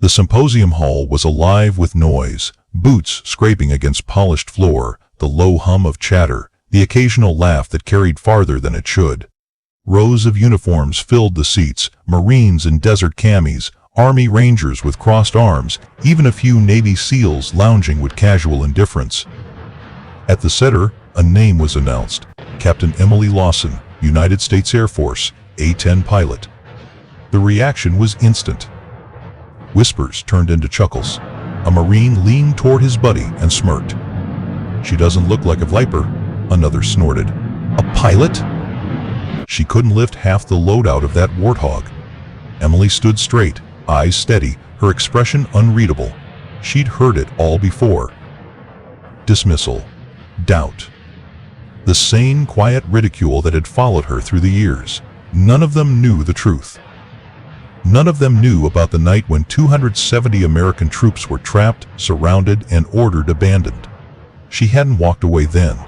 The symposium hall was alive with noise, boots scraping against polished floor, the low hum of chatter, the occasional laugh that carried farther than it should. Rows of uniforms filled the seats, Marines in desert camis, Army Rangers with crossed arms, even a few Navy SEALs lounging with casual indifference. At the center, a name was announced: Captain Emily Lawson, United States Air Force, A-10 pilot. The reaction was instant. Whispers turned into chuckles. A Marine leaned toward his buddy and smirked. "She doesn't look like a Viper," another snorted. "A pilot?" She couldn't lift half the load out of that warthog. Emily stood straight, eyes steady, her expression unreadable. She'd heard it all before. Dismissal. Doubt. The sane, quiet ridicule that had followed her through the years. None of them knew the truth. None of them knew about the night when 270 American troops were trapped, surrounded, and ordered abandoned. She hadn't walked away then.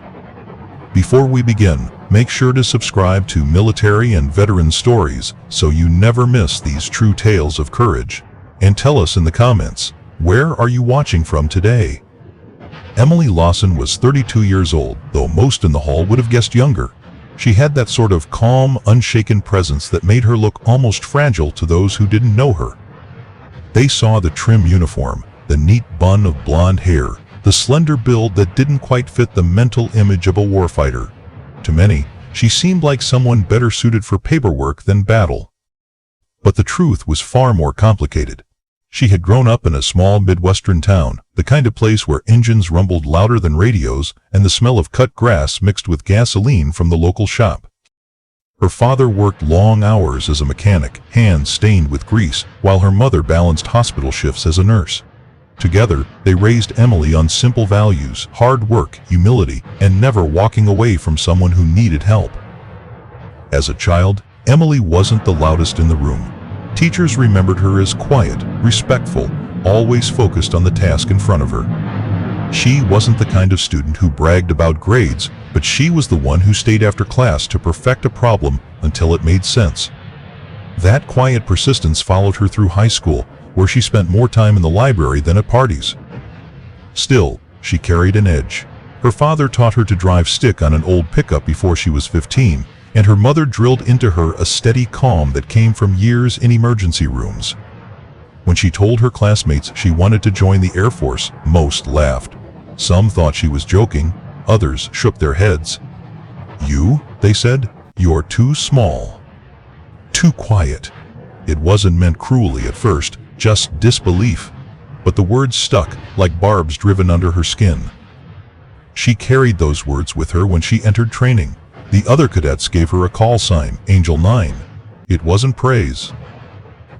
Before we begin, make sure to subscribe to Military and Veteran Stories so you never miss these true tales of courage. And tell us in the comments, where are you watching from today? Emily Lawson was 32 years old, though most in the hall would have guessed younger. She had that sort of calm, unshaken presence that made her look almost fragile to those who didn't know her. They saw the trim uniform, the neat bun of blonde hair, the slender build that didn't quite fit the mental image of a warfighter. To many, she seemed like someone better suited for paperwork than battle. But the truth was far more complicated. She had grown up in a small Midwestern town, the kind of place where engines rumbled louder than radios and the smell of cut grass mixed with gasoline from the local shop. Her father worked long hours as a mechanic, hands stained with grease, while her mother balanced hospital shifts as a nurse. Together, they raised Emily on simple values: hard work, humility, and never walking away from someone who needed help. As a child, Emily wasn't the loudest in the room. Teachers remembered her as quiet, respectful, always focused on the task in front of her. She wasn't the kind of student who bragged about grades, but she was the one who stayed after class to perfect a problem until it made sense. That quiet persistence followed her through high school, where she spent more time in the library than at parties. Still, she carried an edge. Her father taught her to drive stick on an old pickup before she was 15, and her mother drilled into her a steady calm that came from years in emergency rooms. When she told her classmates she wanted to join the Air Force, most laughed. Some thought she was joking, others shook their heads. "You," they said, "you're too small. Too quiet." It wasn't meant cruelly at first, just disbelief. But the words stuck, like barbs driven under her skin. She carried those words with her when she entered training. The other cadets gave her a call sign, Angel 9. It wasn't praise.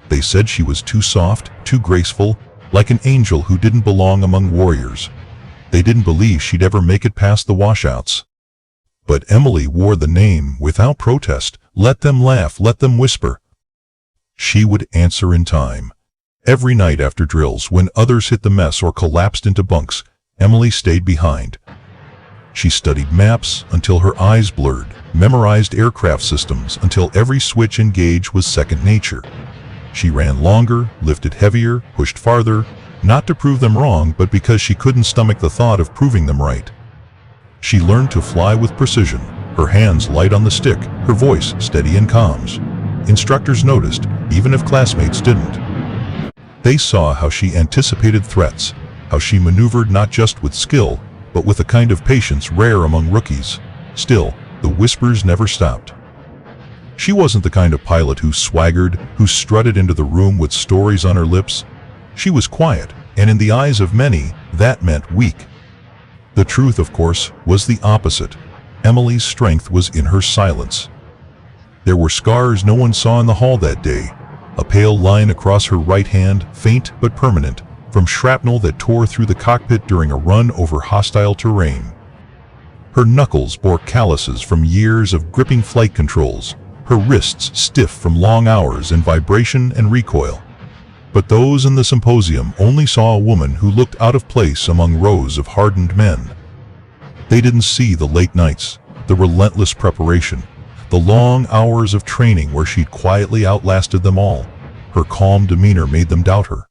They said she was too soft, too graceful, like an angel who didn't belong among warriors. They didn't believe she'd ever make it past the washouts. But Emily wore the name without protest. Let them laugh, let them whisper. She would answer in time. Every night after drills, when others hit the mess or collapsed into bunks, Emily stayed behind. She studied maps until her eyes blurred, memorized aircraft systems until every switch and gauge was second nature. She ran longer, lifted heavier, pushed farther, not to prove them wrong, but because she couldn't stomach the thought of proving them right. She learned to fly with precision, her hands light on the stick, her voice steady in comms. Instructors noticed, even if classmates didn't. They saw how she anticipated threats, how she maneuvered not just with skill, but with a kind of patience rare among rookies. Still, the whispers never stopped. She wasn't the kind of pilot who swaggered, who strutted into the room with stories on her lips. She was quiet, and in the eyes of many, that meant weak. The truth, of course, was the opposite. Emily's strength was in her silence. There were scars no one saw in the hall that day. A pale line across her right hand, faint but permanent, from shrapnel that tore through the cockpit during a run over hostile terrain. Her knuckles bore calluses from years of gripping flight controls, her wrists stiff from long hours in vibration and recoil. But those in the symposium only saw a woman who looked out of place among rows of hardened men. They didn't see the late nights, the relentless preparation, the long hours of training where she'd quietly outlasted them all. Her calm demeanor made them doubt her.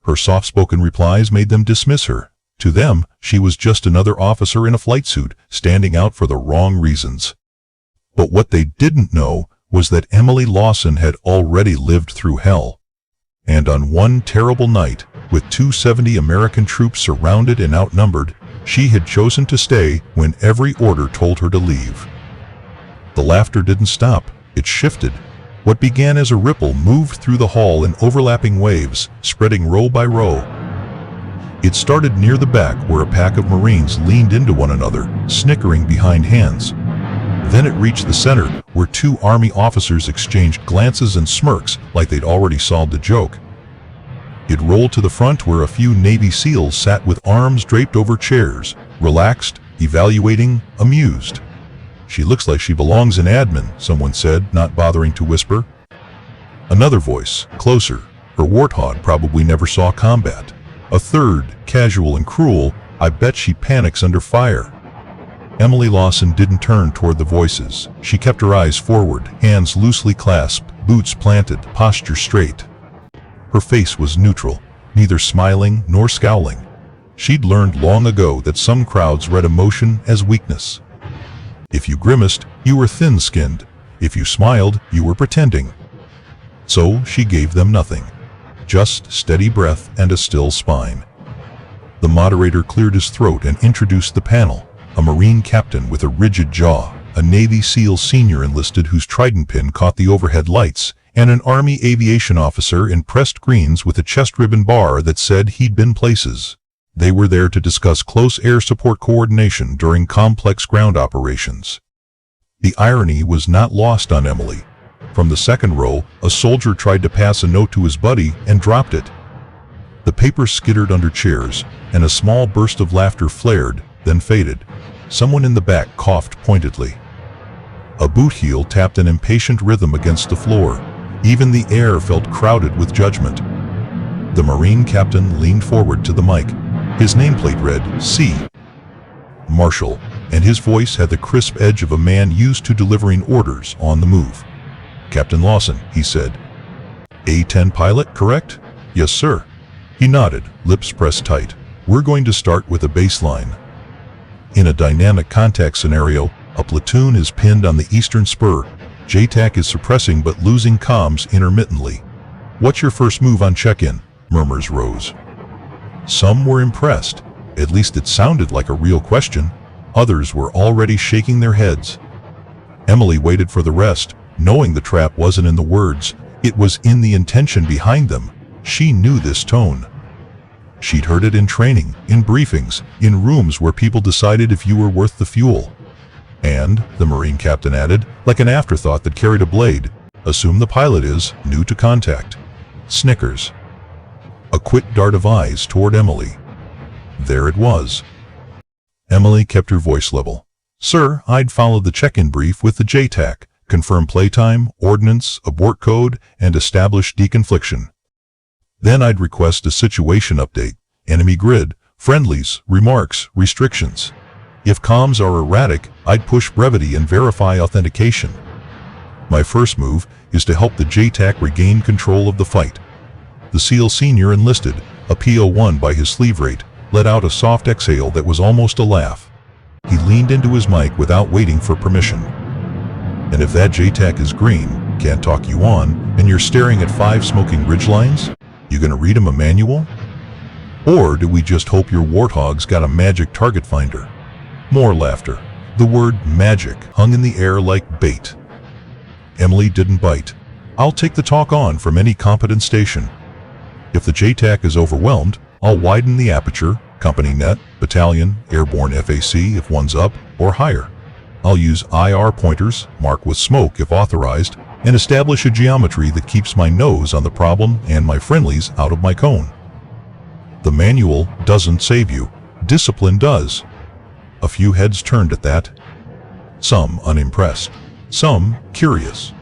Her soft-spoken replies made them dismiss her. To them, she was just another officer in a flight suit, standing out for the wrong reasons. But what they didn't know was that Emily Lawson had already lived through hell. And on one terrible night, with 270 American troops surrounded and outnumbered, she had chosen to stay when every order told her to leave. The laughter didn't stop, it shifted. What began as a ripple moved through the hall in overlapping waves, spreading row by row. It started near the back where a pack of Marines leaned into one another, snickering behind hands. Then it reached the center, where two Army officers exchanged glances and smirks like they'd already solved the joke. It rolled to the front where a few Navy SEALs sat with arms draped over chairs, relaxed, evaluating, amused. "She looks like she belongs in admin," someone said, not bothering to whisper. Another voice, closer, "Her warthog probably never saw combat." A third, casual and cruel, "I bet she panics under fire." Emily Lawson didn't turn toward the voices. She kept her eyes forward, hands loosely clasped, boots planted, posture straight. Her face was neutral, neither smiling nor scowling. She'd learned long ago that some crowds read emotion as weakness. If you grimaced, you were thin-skinned. If you smiled, you were pretending. So she gave them nothing. Just steady breath and a still spine. The moderator cleared his throat and introduced the panel. A Marine captain with a rigid jaw, a Navy SEAL senior enlisted whose trident pin caught the overhead lights, and an Army aviation officer in pressed greens with a chest ribbon bar that said he'd been places. They were there to discuss close air support coordination during complex ground operations. The irony was not lost on Emily. From the second row, a soldier tried to pass a note to his buddy and dropped it. The paper skittered under chairs, and a small burst of laughter flared, then faded. Someone in the back coughed pointedly. A boot heel tapped an impatient rhythm against the floor. Even the air felt crowded with judgment. The Marine captain leaned forward to the mic. His nameplate read, C. Marshal, and his voice had the crisp edge of a man used to delivering orders on the move. "Captain Lawson," he said. "A-10 pilot, correct?" "Yes, sir." He nodded, lips pressed tight. "We're going to start with a baseline. In a dynamic contact scenario, a platoon is pinned on the eastern spur. JTAC is suppressing but losing comms intermittently. What's your first move on check-in?" Murmurs rose. Some were impressed. At least it sounded like a real question. Others were already shaking their heads. Emily waited for the rest, knowing the trap wasn't in the words. It was in the intention behind them. She knew this tone. She'd heard it in training, in briefings, in rooms where people decided if you were worth the fuel. And, the Marine captain added, like an afterthought that carried a blade, assume the pilot is new to contact. Snickers. A quick dart of eyes toward Emily. There it was. Emily kept her voice level. "Sir, I'd follow the check-in brief with the JTAC, confirm playtime, ordnance, abort code, and establish deconfliction. Then I'd request a situation update, enemy grid, friendlies, remarks, restrictions. If comms are erratic, I'd push brevity and verify authentication. My first move is to help the JTAC regain control of the fight." The SEAL senior enlisted, a PO1 by his sleeve rate, let out a soft exhale that was almost a laugh. He leaned into his mic without waiting for permission. "And if that JTAC is green, can't talk you on, and you're staring at 5 smoking ridgelines, you gonna read him a manual? Or do we just hope your warthog's got a magic target finder?" More laughter. The word magic hung in the air like bait. Emily didn't bite. "I'll take the talk on from any competent station. If the JTAC is overwhelmed, I'll widen the aperture, company net, battalion, airborne FAC if one's up, or higher. I'll use IR pointers, mark with smoke if authorized, and establish a geometry that keeps my nose on the problem and my friendlies out of my cone. The manual doesn't save you. Discipline does." A few heads turned at that. Some unimpressed. Some curious.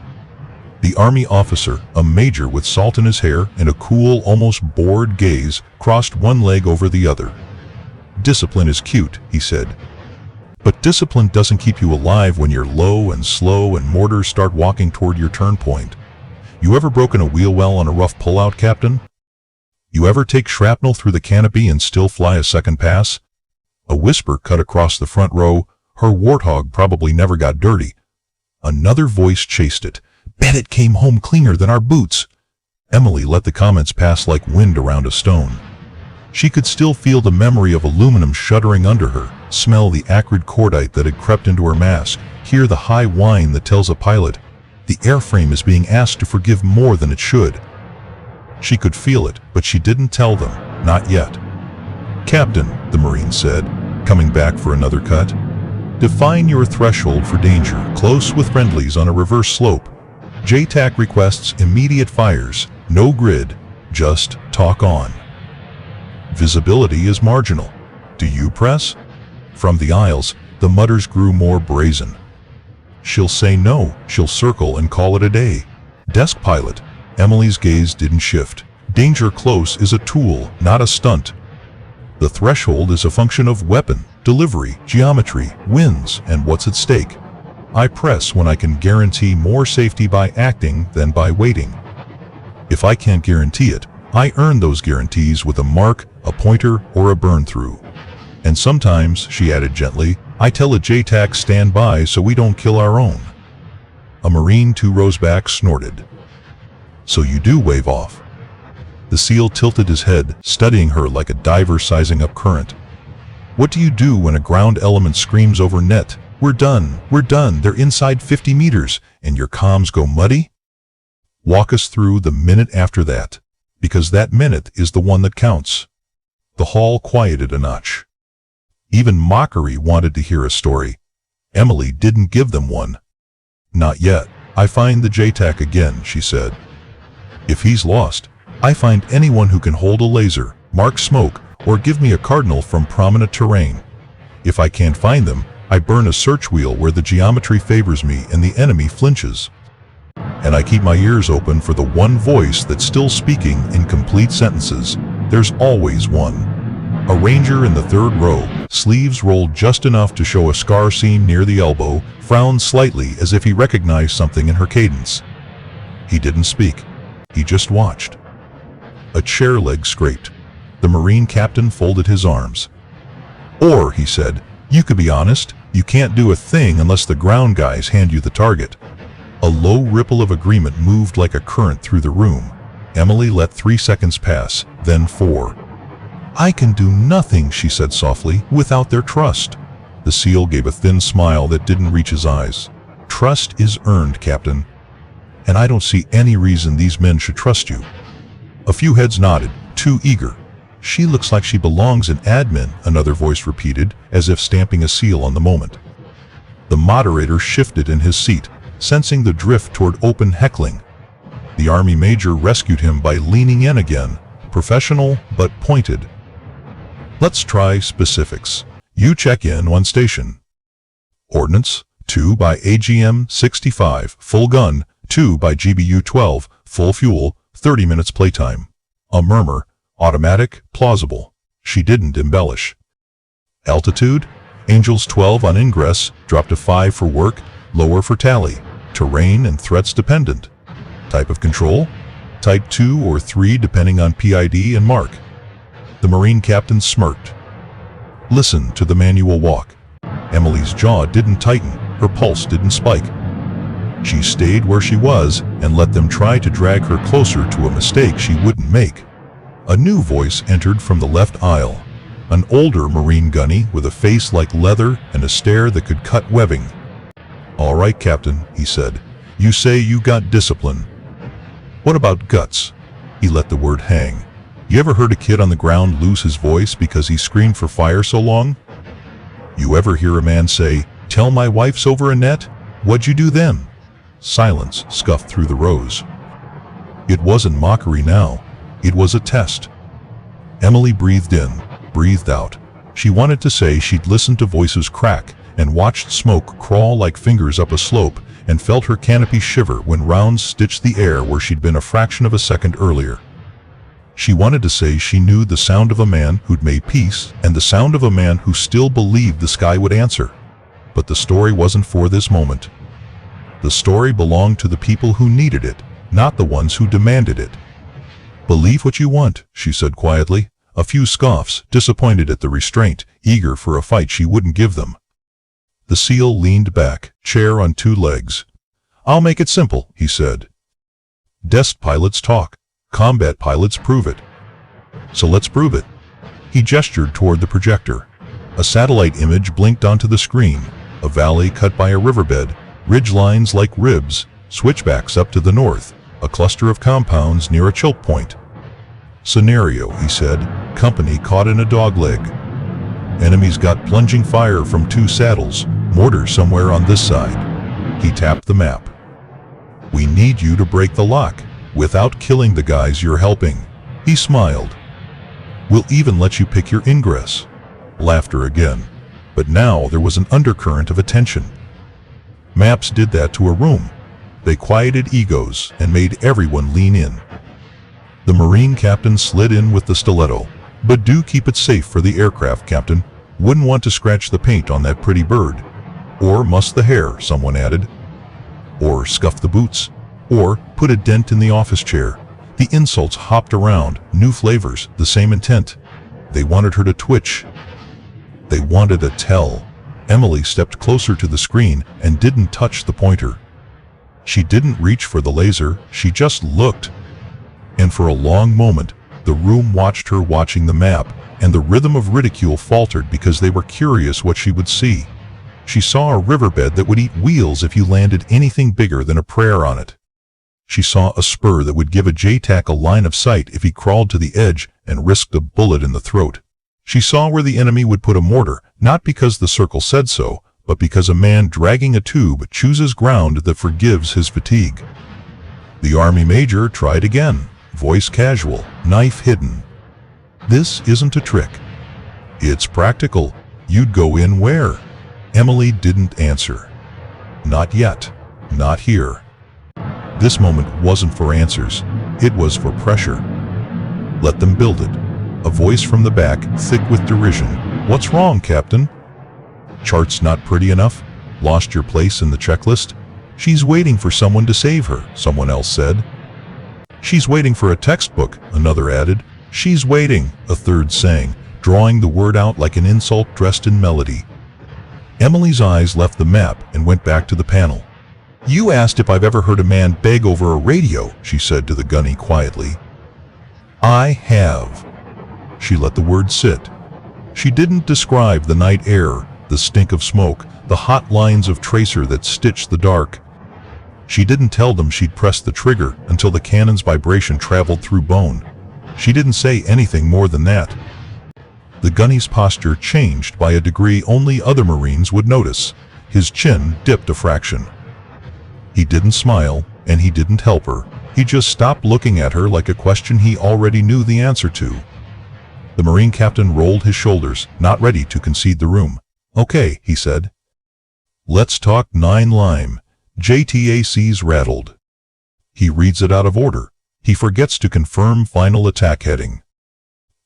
The Army officer, a major with salt in his hair and a cool, almost bored gaze, crossed one leg over the other. "Discipline is cute," he said. "But discipline doesn't keep you alive when you're low and slow and mortars start walking toward your turn point. You ever broken a wheel well on a rough pullout, Captain?" You ever take shrapnel through the canopy and still fly a second pass? A whisper cut across the front row. Her warthog probably never got dirty. Another voice chased it. Bet it came home cleaner than our boots. Emily let the comments pass like wind around a stone. She could still feel the memory of aluminum shuddering under her, smell the acrid cordite that had crept into her mask, hear the high whine that tells a pilot, the airframe is being asked to forgive more than it should. She could feel it, but she didn't tell them, not yet. Captain, the Marine said, coming back for another cut. Define your threshold for danger, close with friendlies on a reverse slope. JTAC requests immediate fires, no grid, just talk on. Visibility is marginal. Do you press? From the aisles, the mutters grew more brazen. She'll say no, she'll circle and call it a day. Desk pilot. Emily's gaze didn't shift. Danger close is a tool, not a stunt. The threshold is a function of weapon, delivery, geometry, winds, and what's at stake. I press when I can guarantee more safety by acting than by waiting. If I can't guarantee it, I earn those guarantees with a mark, a pointer, or a burn-through. And sometimes, she added gently, I tell a JTAC stand by so we don't kill our own. A Marine 2 rows back snorted. So you do wave off. The SEAL tilted his head, studying her like a diver sizing up current. What do you do when a ground element screams over net, we're done, they're inside 50 meters, and your comms go muddy? Walk us through the minute after that, because that minute is the one that counts. The hall quieted a notch. Even mockery wanted to hear a story. Emily didn't give them one. Not yet. I find the JTAC again, she said. If he's lost, I find anyone who can hold a laser, mark smoke, or give me a cardinal from prominent terrain. If I can't find them, I burn a search wheel where the geometry favors me and the enemy flinches. And I keep my ears open for the one voice that's still speaking in complete sentences. There's always one. A ranger in the third row, sleeves rolled just enough to show a scar seam near the elbow, frowned slightly as if he recognized something in her cadence. He didn't speak. He just watched. A chair leg scraped. The Marine captain folded his arms. Or, he said, you could be honest, you can't do a thing unless the ground guys hand you the target. A low ripple of agreement moved like a current through the room. Emily let 3 seconds pass, then 4. I can do nothing, she said softly, without their trust. The SEAL gave a thin smile that didn't reach his eyes. Trust is earned, Captain. And I don't see any reason these men should trust you. A few heads nodded, too eager. She looks like she belongs in admin, another voice repeated, as if stamping a seal on the moment. The moderator shifted in his seat, sensing the drift toward open heckling. The Army major rescued him by leaning in again, professional but pointed. Let's try specifics. You check in on station. Ordnance, 2 by AGM-65, full gun, 2 by GBU-12, full fuel, 30 minutes playtime. A murmur, automatic, plausible. She didn't embellish. Altitude, Angels 12 on ingress, drop to 5 for work, lower for tally. Terrain and threats dependent. Type of control, type 2 or 3 depending on PID and mark. The Marine captain smirked. Listen to the manual walk. Emily's jaw didn't tighten, her pulse didn't spike. She stayed where she was and let them try to drag her closer to a mistake she wouldn't make. A new voice entered from the left aisle. An older Marine gunny with a face like leather and a stare that could cut webbing. All right, Captain, he said. You say you got discipline. What about guts? He let the word hang. You ever heard a kid on the ground lose his voice because he screamed for fire so long? You ever hear a man say, tell my wife's over a net? What'd you do then? Silence scuffed through the rows. It wasn't mockery now. It was a test. Emily breathed in, breathed out. She wanted to say she'd listened to voices crack and watched smoke crawl like fingers up a slope and felt her canopy shiver when rounds stitched the air where she'd been a fraction of a second earlier. She wanted to say she knew the sound of a man who'd made peace and the sound of a man who still believed the sky would answer. But the story wasn't for this moment. The story belonged to the people who needed it, not the ones who demanded it. Believe what you want, she said quietly. A few scoffs, disappointed at the restraint, eager for a fight she wouldn't give them. The SEAL leaned back, chair on two legs. I'll make it simple, he said. Desk pilots talk. Combat pilots prove it. So let's prove it. He gestured toward the projector. A satellite image blinked onto the screen. A valley cut by a riverbed, ridge lines like ribs, switchbacks up to the north, a cluster of compounds near a choke point. Scenario, he said, company caught in a dogleg. Enemies got plunging fire from two saddles, mortar somewhere on this side. He tapped the map. We need you to break the lock, without killing the guys you're helping. He smiled. We'll even let you pick your ingress. Laughter again. But now there was an undercurrent of attention. Maps did that to a room. They quieted egos and made everyone lean in. The Marine captain slid in with the stiletto. But do keep it safe for the aircraft, Captain. Wouldn't want to scratch the paint on that pretty bird. Or muss the hair, someone added. Or scuff the boots. Or put a dent in the office chair. The insults hopped around, new flavors, the same intent. They wanted her to twitch. They wanted a tell. Emily stepped closer to the screen and didn't touch the pointer. She didn't reach for the laser, she just looked. And for a long moment, the room watched her watching the map, and the rhythm of ridicule faltered because they were curious what she would see. She saw a riverbed that would eat wheels if you landed anything bigger than a prayer on it. She saw a spur that would give a JTAC a line of sight if he crawled to the edge and risked a bullet in the throat. She saw where the enemy would put a mortar, not because the circle said so, but because a man dragging a tube chooses ground that forgives his fatigue. The Army major tried again, voice casual, knife hidden. This isn't a trick. It's practical. You'd go in where? Emily didn't answer. Not yet. Not here. This moment wasn't for answers. It was for pressure. Let them build it. A voice from the back, thick with derision. What's wrong, Captain? Chart's not pretty enough? Lost your place in the checklist? She's waiting for someone to save her, someone else said. She's waiting for a textbook, another added. She's waiting, a third sang, drawing the word out like an insult dressed in melody. Emily's eyes left the map and went back to the panel. You asked if I've ever heard a man beg over a radio, she said to the gunny quietly. I have. She let the word sit. She didn't describe the night air, the stink of smoke, the hot lines of tracer that stitched the dark. She didn't tell them she'd pressed the trigger until the cannon's vibration traveled through bone. She didn't say anything more than that. The gunny's posture changed by a degree only other Marines would notice. His chin dipped a fraction. He didn't smile, and he didn't help her. He just stopped looking at her like a question he already knew the answer to. The Marine captain rolled his shoulders, not ready to concede the room. Okay, he said. Let's talk 9 Lime. JTAC's rattled. He reads it out of order. He forgets to confirm final attack heading.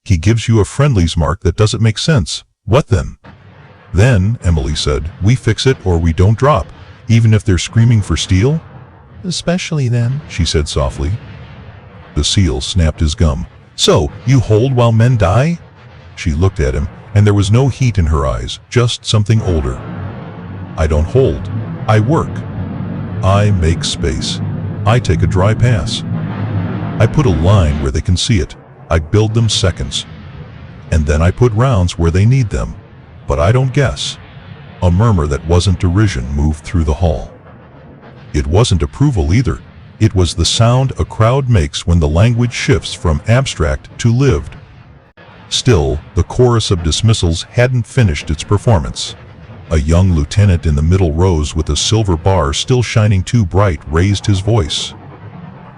He gives you a friendlies mark that doesn't make sense. What then? Then, Emily said, we fix it or we don't drop, even if they're screaming for steel? Especially then, she said softly. The SEAL snapped his gum. So, you hold while men die? She looked at him, and there was no heat in her eyes, just something older. I don't hold. I work. I make space. I take a dry pass. I put a line where they can see it. I build them seconds. And then I put rounds where they need them. But I don't guess. A murmur that wasn't derision moved through the hall. It wasn't approval either. It was the sound a crowd makes when the language shifts from abstract to lived. Still, the chorus of dismissals hadn't finished its performance. A young lieutenant in the middle rows with a silver bar still shining too bright raised his voice.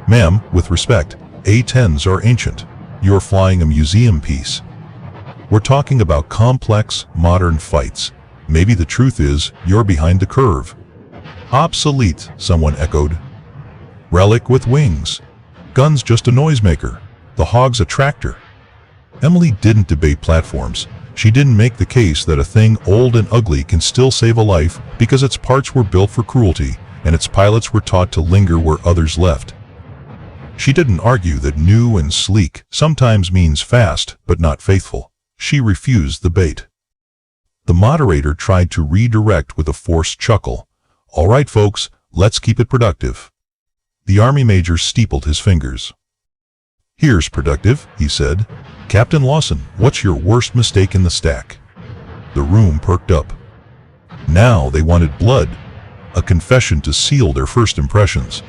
Ma'am, with respect, A-10s are ancient. You're flying a museum piece. We're talking about complex, modern fights. Maybe the truth is, you're behind the curve. Obsolete, someone echoed. Relic with wings. Gun's just a noisemaker. The hog's a tractor. Emily didn't debate platforms. She didn't make the case that a thing old and ugly can still save a life because its parts were built for cruelty and its pilots were taught to linger where others left. She didn't argue that new and sleek sometimes means fast but not faithful. She refused the bait. The moderator tried to redirect with a forced chuckle. "All right, folks, let's keep it productive." The Army Major steepled his fingers. "Here's productive," he said. "Captain Lawson, what's your worst mistake in the stack?" The room perked up. Now they wanted blood, a confession to seal their first impressions.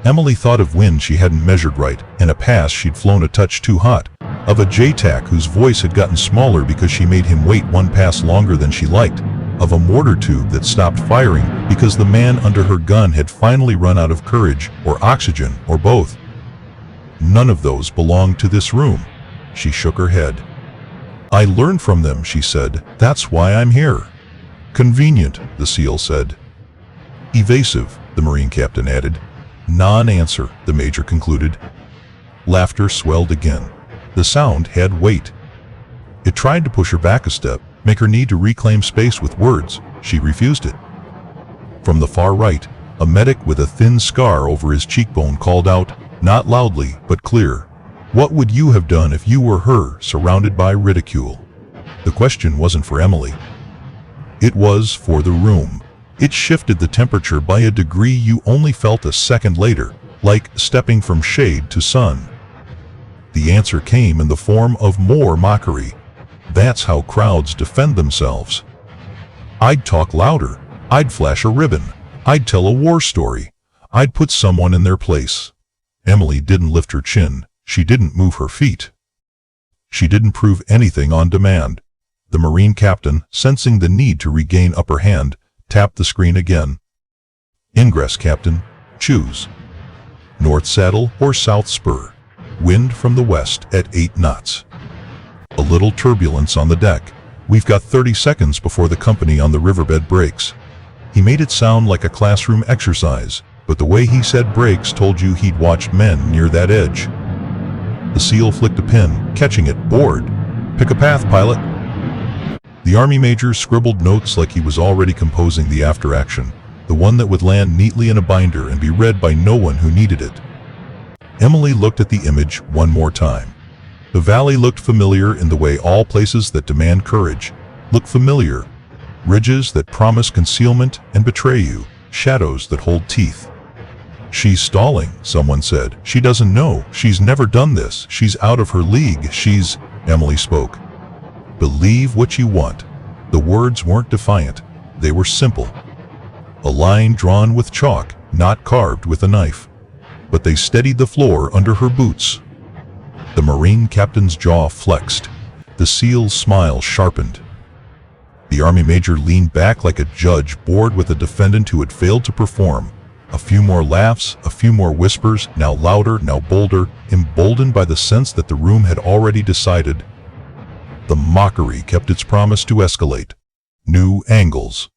Emily thought of when she hadn't measured right, and a pass she'd flown a touch too hot, of a JTAC whose voice had gotten smaller because she made him wait one pass longer than she liked, of a mortar tube that stopped firing because the man under her gun had finally run out of courage, or oxygen, or both. None of those belonged to this room. She shook her head. "I learned from them," she said. "That's why I'm here." "Convenient," the SEAL said. "Evasive," the Marine captain added. "Non-answer," the Major concluded. Laughter swelled again. The sound had weight. It tried to push her back a step, make her need to reclaim space with words. She refused it. From the far right, a medic with a thin scar over his cheekbone called out, not loudly but clear, "What would you have done if you were her, surrounded by ridicule?" The question wasn't for Emily. It was for the room. It shifted the temperature by a degree you only felt a second later, like stepping from shade to sun. The answer came in the form of more mockery. That's how crowds defend themselves. "I'd talk louder. I'd flash a ribbon. I'd tell a war story. I'd put someone in their place." Emily didn't lift her chin. She didn't move her feet. She didn't prove anything on demand. The Marine captain, sensing the need to regain upper hand, tapped the screen again. "Ingress, Captain. Choose. North saddle or south spur. Wind from the west at 8 knots. A little turbulence on the deck. We've got 30 seconds before the company on the riverbed breaks." He made it sound like a classroom exercise, but the way he said breaks told you he'd watched men near that edge. The SEAL flicked a pin, catching it. "Board. Pick a path, pilot." The Army Major scribbled notes like he was already composing the after-action, the one that would land neatly in a binder and be read by no one who needed it. Emily looked at the image one more time. The valley looked familiar in the way all places that demand courage look familiar. Ridges that promise concealment and betray you, shadows that hold teeth. "She's stalling," someone said. "She doesn't know. She's never done this. She's out of her league. She's..." Emily spoke. "Believe what you want." The words weren't defiant. They were simple. A line drawn with chalk, not carved with a knife. But they steadied the floor under her boots. The Marine captain's jaw flexed. The SEAL's smile sharpened. The Army Major leaned back like a judge bored with a defendant who had failed to perform. A few more laughs, a few more whispers, now louder, now bolder, emboldened by the sense that the room had already decided. The mockery kept its promise to escalate. New angles.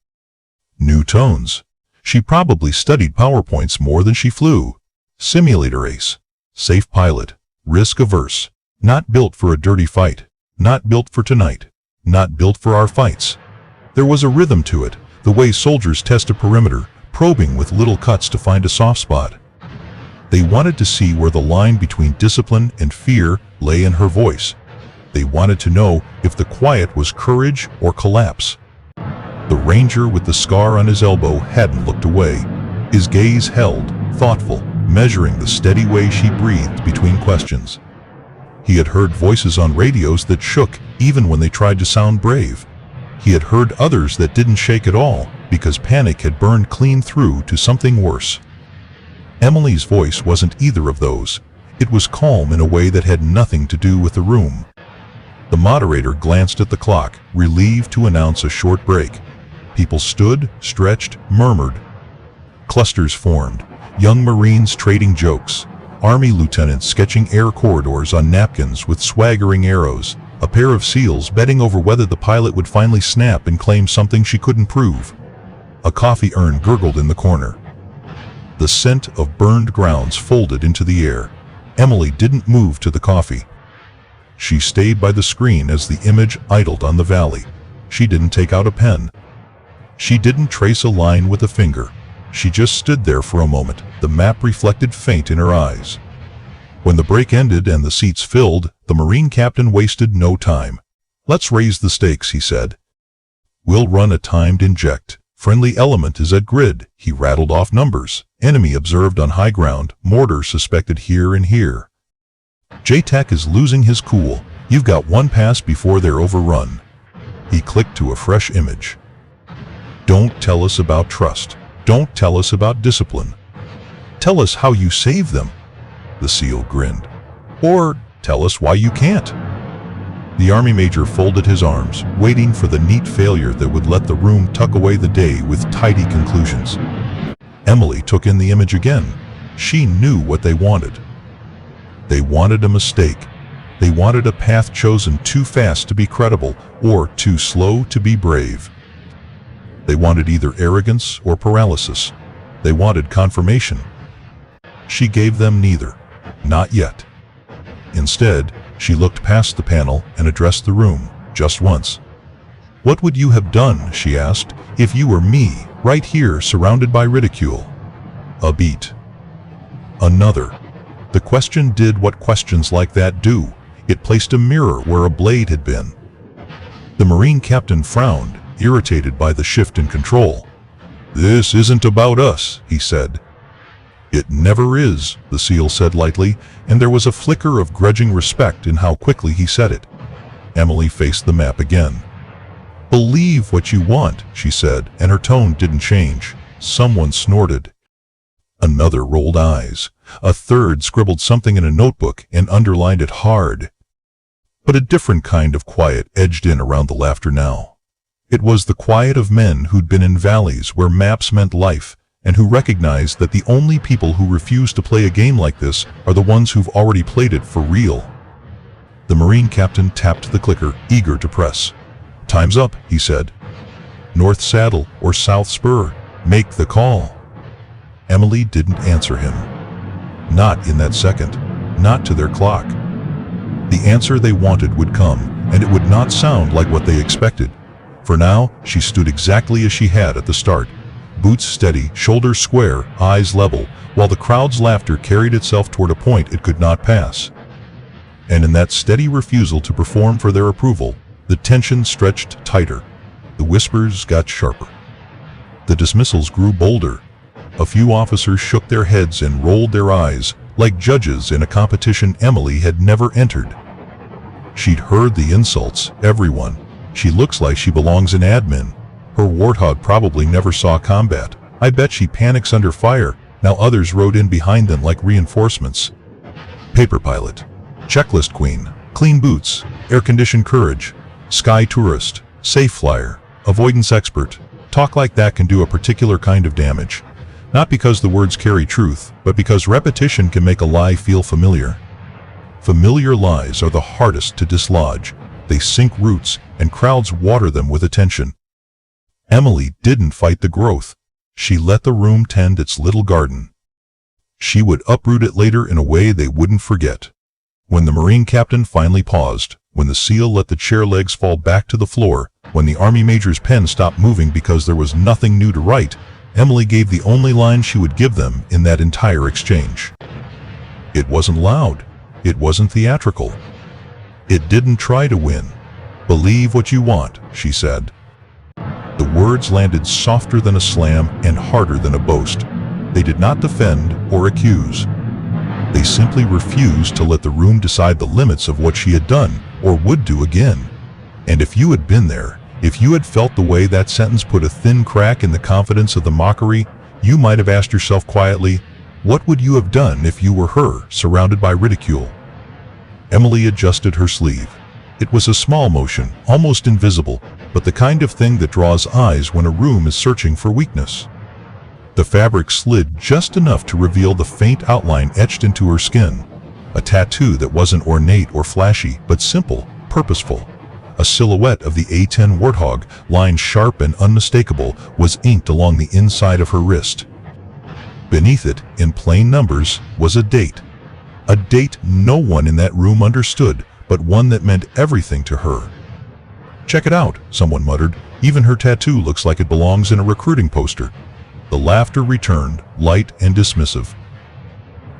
New tones. She probably studied PowerPoints more than she flew. Simulator ace. Safe pilot. Risk averse. Not built for a dirty fight. Not built for tonight. Not built for our fights. There was a rhythm to it, the way soldiers test a perimeter, probing with little cuts to find a soft spot. They wanted to see where the line between discipline and fear lay in her voice. They wanted to know if the quiet was courage or collapse. The ranger with the scar on his elbow hadn't looked away. His gaze held, thoughtful, measuring the steady way she breathed between questions. He had heard voices on radios that shook even when they tried to sound brave. He had heard others that didn't shake at all because panic had burned clean through to something worse. Emily's voice wasn't either of those. It was calm in a way that had nothing to do with the room. The moderator glanced at the clock, relieved to announce a short break. People stood, stretched, murmured. Clusters formed, young Marines trading jokes, Army lieutenants sketching air corridors on napkins with swaggering arrows, a pair of SEALs betting over whether the pilot would finally snap and claim something she couldn't prove. A coffee urn gurgled in the corner. The scent of burned grounds folded into the air. Emily didn't move to the coffee. She stayed by the screen as the image idled on the valley. She didn't take out a pen. She didn't trace a line with a finger. She just stood there for a moment, the map reflected faint in her eyes. When the break ended and the seats filled, the Marine captain wasted no time. "Let's raise the stakes," he said. "We'll run a timed inject. Friendly element is at grid." He rattled off numbers. Enemy observed on high ground. Mortar suspected here and here. "JTAC is losing his cool. You've got one pass before they're overrun." He clicked to a fresh image. "Don't tell us about trust. Don't tell us about discipline. Tell us how you save them." The SEAL grinned. "Or tell us why you can't." The Army Major folded his arms, waiting for the neat failure that would let the room tuck away the day with tidy conclusions. Emily took in the image again. She knew what they wanted. They wanted a mistake. They wanted a path chosen too fast to be credible or too slow to be brave. They wanted either arrogance or paralysis. They wanted confirmation. She gave them neither. Not yet. Instead, she looked past the panel and addressed the room, just once. "What would you have done," she asked, "if you were me, right here, surrounded by ridicule?" A beat. Another. The question did what questions like that do. It placed a mirror where a blade had been. The Marine captain frowned, irritated by the shift in control. "This isn't about us," he said. "It never is," the SEAL said lightly, and there was a flicker of grudging respect in how quickly he said it. Emily faced the map again. "Believe what you want," she said, and her tone didn't change. Someone snorted. Another rolled eyes. A third scribbled something in a notebook and underlined it hard. But a different kind of quiet edged in around the laughter now. It was the quiet of men who'd been in valleys where maps meant life, and who recognized that the only people who refuse to play a game like this are the ones who've already played it for real. The Marine captain tapped the clicker, eager to press. "Time's up," he said. "North Saddle or South Spur, make the call." Emily didn't answer him. Not in that second. Not to their clock. The answer they wanted would come, and it would not sound like what they expected. For now, she stood exactly as she had at the start. Boots steady, shoulders square, eyes level, while the crowd's laughter carried itself toward a point it could not pass. And in that steady refusal to perform for their approval, the tension stretched tighter. The whispers got sharper. The dismissals grew bolder. A few officers shook their heads and rolled their eyes, like judges in a competition Emily had never entered. She'd heard the insults, everyone. "She looks like she belongs in admin. Her warthog probably never saw combat. I bet she panics under fire." Now others rode in behind them like reinforcements. Paper pilot. Checklist queen. Clean boots. Air-conditioned courage. Sky tourist. Safe flyer. Avoidance expert. Talk like that can do a particular kind of damage. Not because the words carry truth, but because repetition can make a lie feel familiar. Familiar lies are the hardest to dislodge. They sink roots, and crowds water them with attention. Emily didn't fight the growth. She let the room tend its little garden. She would uproot it later in a way they wouldn't forget. When the Marine captain finally paused, when the SEAL let the chair legs fall back to the floor, when the Army Major's pen stopped moving because there was nothing new to write, Emily gave the only line she would give them in that entire exchange. It wasn't loud. It wasn't theatrical. It didn't try to win. "Believe what you want," she said. The words landed softer than a slam and harder than a boast. They did not defend or accuse. They simply refused to let the room decide the limits of what she had done or would do again. And if you had been there, if you had felt the way that sentence put a thin crack in the confidence of the mockery, you might have asked yourself quietly, what would you have done if you were her, surrounded by ridicule? Emily adjusted her sleeve. It was a small motion, almost invisible, but the kind of thing that draws eyes when a room is searching for weakness. The fabric slid just enough to reveal the faint outline etched into her skin. A tattoo that wasn't ornate or flashy, but simple, purposeful. A silhouette of the A-10 warthog, line sharp and unmistakable, was inked along the inside of her wrist. Beneath it, in plain numbers, was a date. A date no one in that room understood, but one that meant everything to her. "Check it out," someone muttered. "Even her tattoo looks like it belongs in a recruiting poster." The laughter returned, light and dismissive.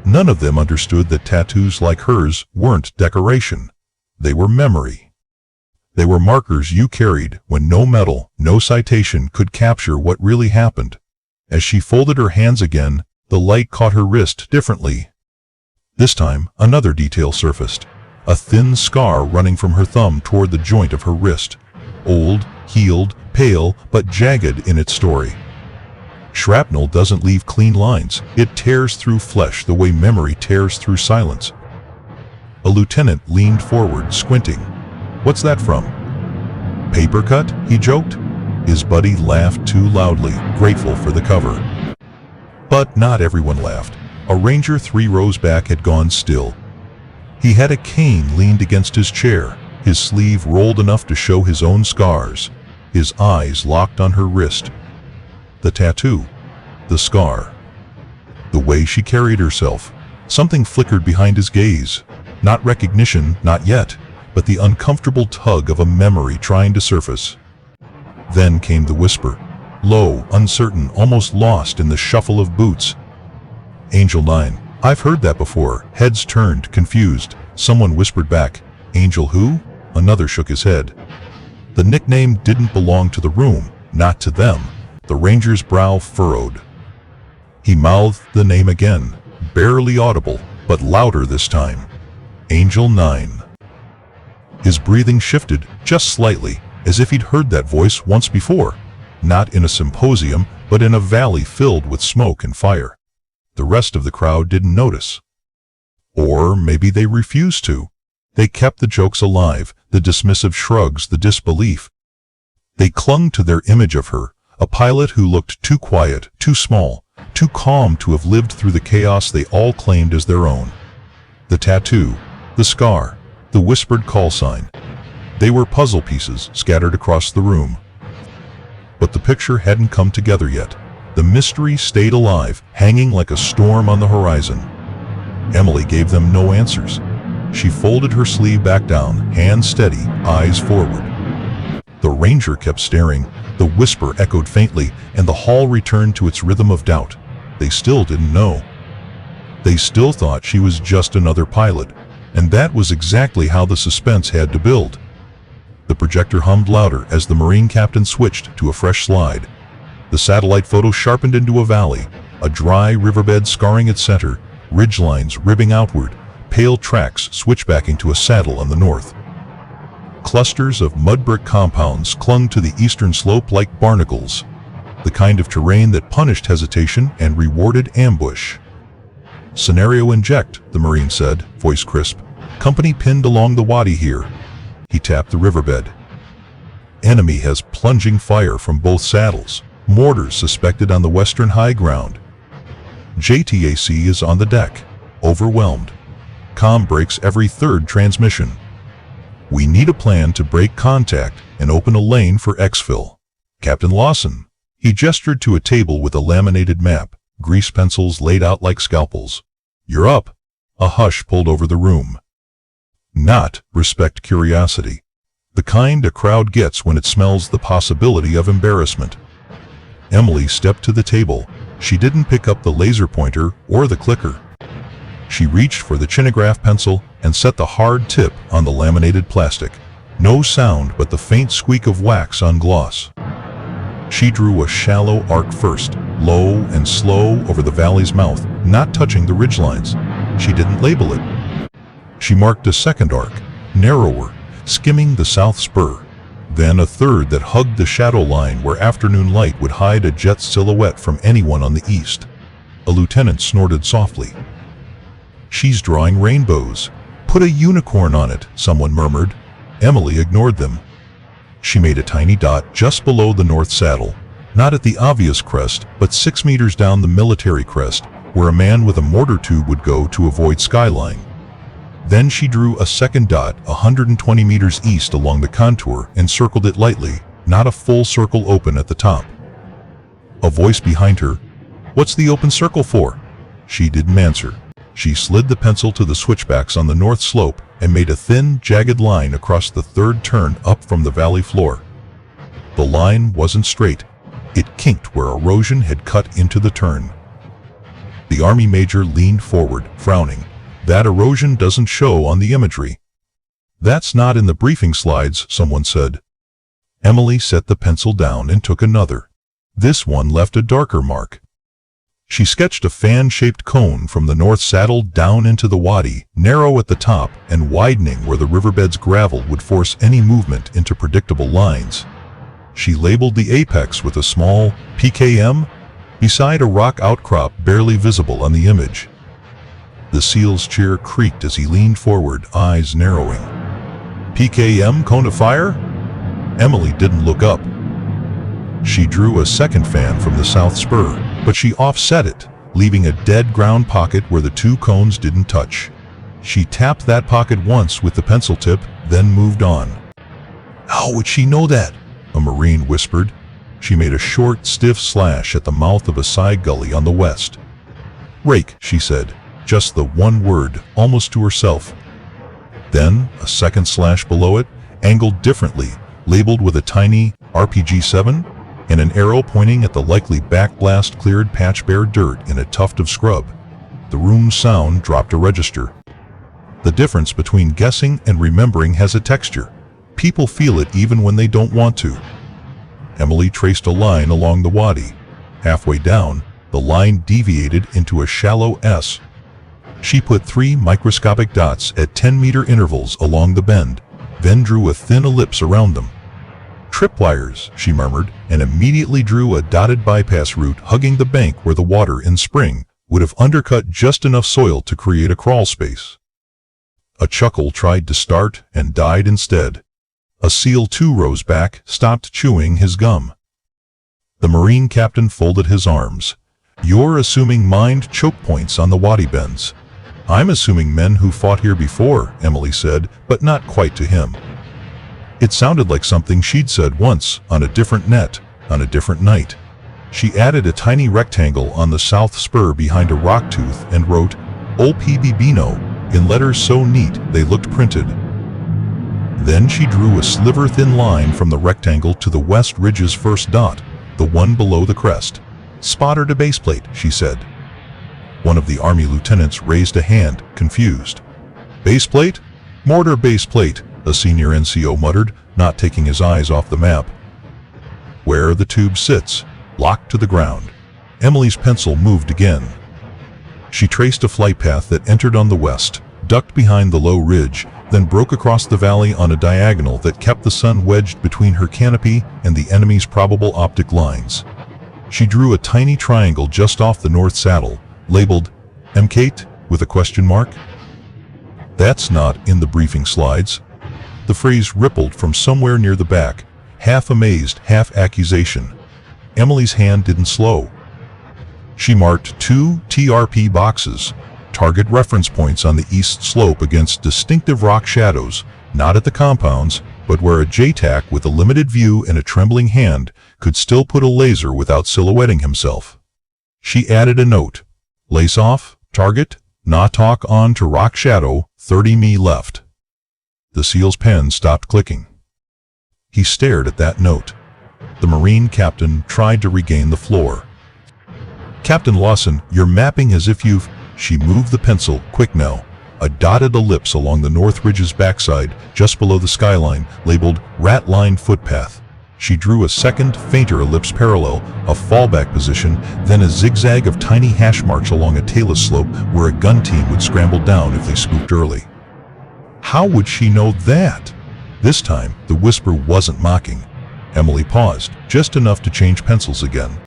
None of them understood that tattoos like hers weren't decoration. They were memory. They were markers you carried when no medal, no citation could capture what really happened. As she folded her hands again, the light caught her wrist differently. This time, another detail surfaced. A thin scar running from her thumb toward the joint of her wrist. Old, healed, pale, but jagged in its story. Shrapnel doesn't leave clean lines. It tears through flesh the way memory tears through silence. A lieutenant leaned forward, squinting. "What's that from?" "Paper cut?" he joked. His buddy laughed too loudly, grateful for the cover. But not everyone laughed. A ranger 3 rows back had gone still. He had a cane leaned against his chair, his sleeve rolled enough to show his own scars, his eyes locked on her wrist. The tattoo, the scar, the way she carried herself. Something flickered behind his gaze. Not recognition, not yet, but the uncomfortable tug of a memory trying to surface. Then came the whisper, low, uncertain, almost lost in the shuffle of boots. "Angel 9. I've heard that before." Heads turned, confused. Someone whispered back, "Angel who?" Another shook his head. The nickname didn't belong to the room, not to them. The ranger's brow furrowed. He mouthed the name again, barely audible, but louder this time. Angel 9. His breathing shifted, just slightly, as if he'd heard that voice once before. Not in a symposium, but in a valley filled with smoke and fire. The rest of the crowd didn't notice. Or maybe they refused to. They kept the jokes alive, the dismissive shrugs, the disbelief. They clung to their image of her, a pilot who looked too quiet, too small, too calm to have lived through the chaos they all claimed as their own. The tattoo, the scar, the whispered call sign. They were puzzle pieces scattered across the room. But the picture hadn't come together yet. The mystery stayed alive, hanging like a storm on the horizon. Emily gave them no answers. She folded her sleeve back down, hands steady, eyes forward. The ranger kept staring. The whisper echoed faintly, and the hall returned to its rhythm of doubt. They still didn't know. They still thought she was just another pilot, and that was exactly how the suspense had to build. The projector hummed louder as the Marine captain switched to a fresh slide. The satellite photo sharpened into a valley, a dry riverbed scarring its center, ridgelines ribbing outward, pale tracks switchbacking to a saddle on the north. Clusters of mud brick compounds clung to the eastern slope like barnacles, the kind of terrain that punished hesitation and rewarded ambush. "Scenario inject," the Marine said, voice crisp. "Company pinned along the wadi here." He tapped the riverbed. "Enemy has plunging fire from both saddles. Mortars suspected on the western high ground. JTAC is on the deck, overwhelmed. Comm breaks every third transmission. We need a plan to break contact and open a lane for exfil. Captain Lawson." He gestured to a table with a laminated map, grease pencils laid out like scalpels. "You're up." A hush pulled over the room. Not respect curiosity. The kind a crowd gets when it smells the possibility of embarrassment. Emily stepped to the table. She didn't pick up the laser pointer or the clicker. She reached for the chinograph pencil and set the hard tip on the laminated plastic. No sound but the faint squeak of wax on gloss. She drew a shallow arc first, low and slow over the valley's mouth, not touching the ridgelines. She didn't label it. She marked a second arc, narrower, skimming the south spur. Then a third that hugged the shadow line where afternoon light would hide a jet's silhouette from anyone on the east. A lieutenant snorted softly. "She's drawing rainbows. Put a unicorn on it," someone murmured. Emily ignored them. She made a tiny dot just below the north saddle, not at the obvious crest, but 6 meters down the military crest, where a man with a mortar tube would go to avoid skyline. Then she drew a second dot 120 meters east along the contour and circled it lightly, not a full circle open at the top. A voice behind her, "What's the open circle for?" She didn't answer. She slid the pencil to the switchbacks on the north slope and made a thin, jagged line across the third turn up from the valley floor. The line wasn't straight. It kinked where erosion had cut into the turn. The Army major leaned forward, frowning. That erosion doesn't show on the imagery. That's not in the briefing slides, someone said. Emily set the pencil down and took another. This one left a darker mark. She sketched a fan-shaped cone from the north saddle down into the wadi, narrow at the top and widening where the riverbed's gravel would force any movement into predictable lines. She labeled the apex with a small PKM beside a rock outcrop barely visible on the image. The SEAL's chair creaked as he leaned forward, eyes narrowing. PKM cone of fire? Emily didn't look up. She drew a second fan from the south spur, but she offset it, leaving a dead ground pocket where the two cones didn't touch. She tapped that pocket once with the pencil tip, then moved on. How would she know that? A Marine whispered. She made a short, stiff slash at the mouth of a side gully on the west. Rake, she said, just the one word, almost to herself. Then, a second slash below it, angled differently, labeled with a tiny RPG-7 and an arrow pointing at the likely backblast cleared patch bare dirt in a tuft of scrub. The room's sound dropped a register. The difference between guessing and remembering has a texture. People feel it even when they don't want to. Emily traced a line along the wadi. Halfway down, the line deviated into a shallow S. She put 3 microscopic dots at 10-meter intervals along the bend, then drew a thin ellipse around them. Tripwires, she murmured, and immediately drew a dotted bypass route hugging the bank where the water in spring would have undercut just enough soil to create a crawl space. A chuckle tried to start and died instead. A SEAL 2 rose back, stopped chewing his gum. The Marine captain folded his arms. You're assuming mined choke points on the wadi bends. I'm assuming men who fought here before, Emily said, but not quite to him. It sounded like something she'd said once, on a different net, on a different night. She added a tiny rectangle on the south spur behind a rock tooth and wrote, OPBBino, in letters so neat they looked printed. Then she drew a sliver-thin line from the rectangle to the west ridge's first dot, the one below the crest. Spotted a baseplate, she said. One of the Army lieutenants raised a hand, confused. Baseplate? Mortar baseplate, a senior NCO muttered, not taking his eyes off the map. Where the tube sits, locked to the ground. Emily's pencil moved again. She traced a flight path that entered on the west, ducked behind the low ridge, then broke across the valley on a diagonal that kept the sun wedged between her canopy and the enemy's probable optic lines. She drew a tiny triangle just off the north saddle, labeled MKate with a question mark. That's not in the briefing slides. The phrase rippled from somewhere near the back, half amazed, half accusation. Emily's hand didn't slow. She marked 2 TRP boxes, target reference points on the east slope against distinctive rock shadows, not at the compounds, but where a JTAC with a limited view and a trembling hand could still put a laser without silhouetting himself. She added a note. Lace off, target, not talk on to rock shadow, 30 me left. The SEAL's pen stopped clicking. He stared at that note. The Marine captain tried to regain the floor. Captain Lawson, you're mapping as if you've... She moved the pencil, quick now. A dotted ellipse along the north ridge's backside, just below the skyline, labeled Rat Line Footpath. She drew a second, fainter ellipse parallel, a fallback position, then a zigzag of tiny hash marks along a talus slope where a gun team would scramble down if they scooped early. How would she know that? This time, the whisper wasn't mocking. Emily paused, just enough to change pencils again.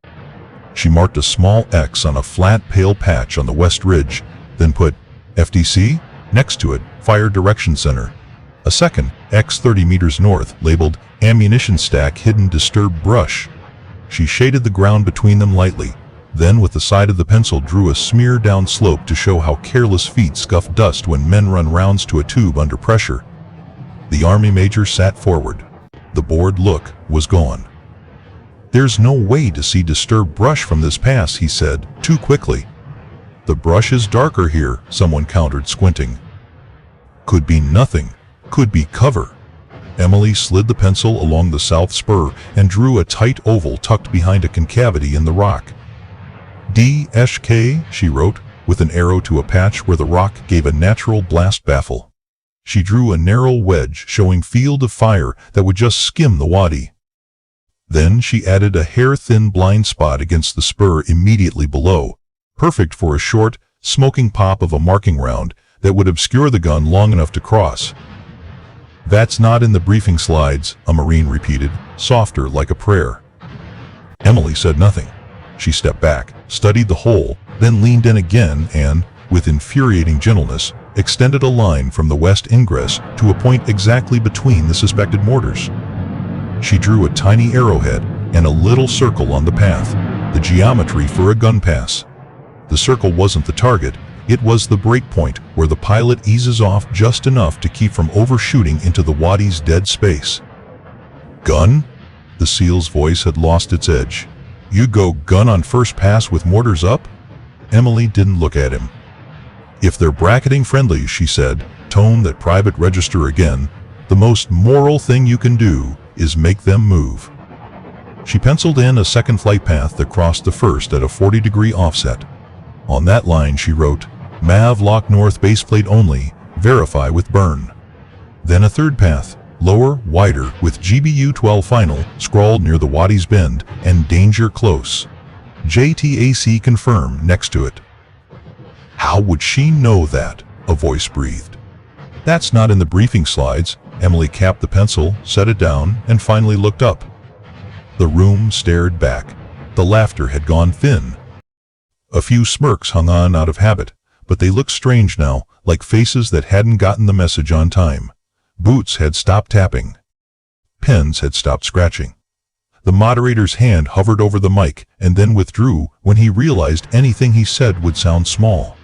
She marked a small X on a flat, pale patch on the west ridge, then put FDC next to it, Fire Direction Center. A second, X 30 meters north, labeled Ammunition Stack Hidden Disturbed Brush. She shaded the ground between them lightly, then with the side of the pencil drew a smear down slope to show how careless feet scuff dust when men run rounds to a tube under pressure. The Army major sat forward. The bored look was gone. There's no way to see disturbed brush from this pass, he said, too quickly. The brush is darker here, someone countered, squinting. Could be nothing. Could be cover. Emily slid the pencil along the south spur and drew a tight oval tucked behind a concavity in the rock. DSK, she wrote, with an arrow to a patch where the rock gave a natural blast baffle. She drew a narrow wedge showing field of fire that would just skim the wadi. Then she added a hair-thin blind spot against the spur immediately below, perfect for a short, smoking pop of a marking round that would obscure the gun long enough to cross. "That's not in the briefing slides," a Marine repeated, softer like a prayer. Emily said nothing. She stepped back, studied the hole, then leaned in again and, with infuriating gentleness, extended a line from the west ingress to a point exactly between the suspected mortars. She drew a tiny arrowhead and a little circle on the path, the geometry for a gun pass. The circle wasn't the target, it was the breakpoint where the pilot eases off just enough to keep from overshooting into the wadi's dead space. "Gun?" The SEAL's voice had lost its edge. "You go gun on first pass with mortars up?" Emily didn't look at him. "If they're bracketing friendly," she said, tone that private register again, "the most moral thing you can do is make them move." She penciled in a second flight path that crossed the first at a 40-degree offset. On that line she wrote, "Mav lock north baseplate only, verify with burn." Then a third path, lower, wider, with GBU-12 final, scrawled near the wadi's bend, and danger close. JTAC confirm next to it. "How would she know that?" a voice breathed. "That's not in the briefing slides." Emily capped the pencil, set it down, and finally looked up. The room stared back. The laughter had gone thin. A few smirks hung on out of habit, but they looked strange now, like faces that hadn't gotten the message on time. Boots had stopped tapping. Pens had stopped scratching. The moderator's hand hovered over the mic and then withdrew when he realized anything he said would sound small.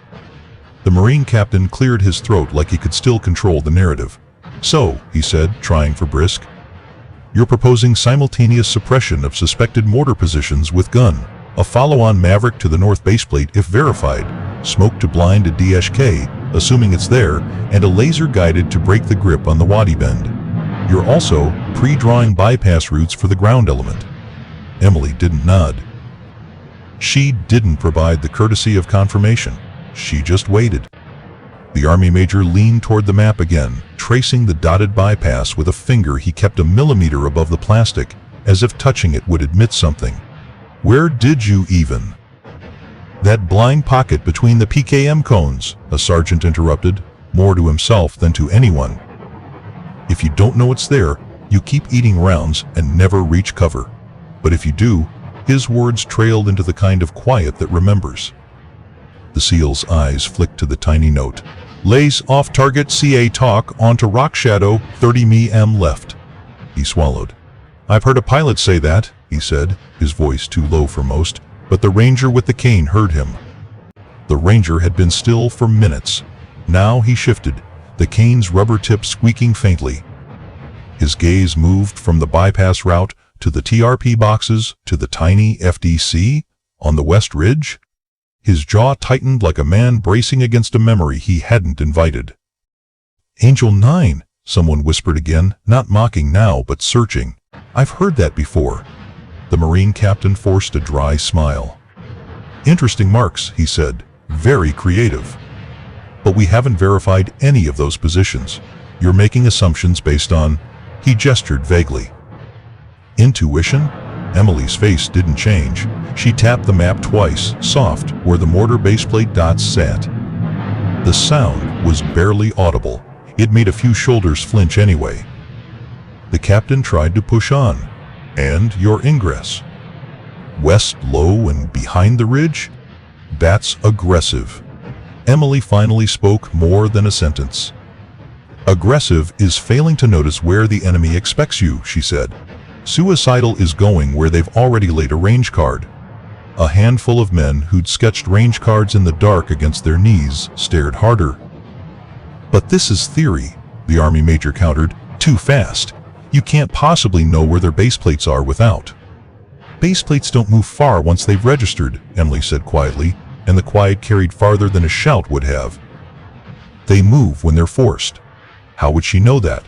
The Marine captain cleared his throat like he could still control the narrative. "So," he said, trying for brisk, "you're proposing simultaneous suppression of suspected mortar positions with gun, a follow-on Maverick to the north baseplate if verified, smoke to blind a DSK, assuming it's there, and a laser guided to break the grip on the wadi bend. You're also pre-drawing bypass routes for the ground element." Emily didn't nod. She didn't provide the courtesy of confirmation. She just waited. The Army major leaned toward the map again, tracing the dotted bypass with a finger he kept a millimeter above the plastic, as if touching it would admit something. "Where did you even?" "That blind pocket between the PKM cones," a sergeant interrupted, more to himself than to anyone. "If you don't know it's there, you keep eating rounds and never reach cover. But if you do," his words trailed into the kind of quiet that remembers. The SEAL's eyes flicked to the tiny note. "Lays off target CA talk onto rock shadow 30 m left." He swallowed. "I've heard a pilot say that," he said, his voice too low for most, but the ranger with the cane heard him. The ranger had been still for minutes. Now he shifted, the cane's rubber tip squeaking faintly. His gaze moved from the bypass route to the TRP boxes to the tiny FDC on the west ridge. His jaw tightened like a man bracing against a memory he hadn't invited. "Angel 9, someone whispered again, not mocking now but searching. "I've heard that before." The Marine captain forced a dry smile. "Interesting marks," he said. "Very creative. But we haven't verified any of those positions. You're making assumptions based on..." He gestured vaguely. "Intuition?" Emily's face didn't change. She tapped the map twice, soft, where the mortar baseplate dots sat. The sound was barely audible. It made a few shoulders flinch anyway. The captain tried to push on. "And your ingress?" "West low and behind the ridge?" "That's aggressive." Emily finally spoke more than a sentence. "Aggressive is failing to notice where the enemy expects you," she said. "Suicidal is going where they've already laid a range card." A handful of men who'd sketched range cards in the dark against their knees stared harder. "But this is theory," the Army major countered. "Too fast. You can't possibly know where their baseplates are without." "Baseplates don't move far once they've registered," Emily said quietly, and the quiet carried farther than a shout would have. "They move when they're forced." How would she know that?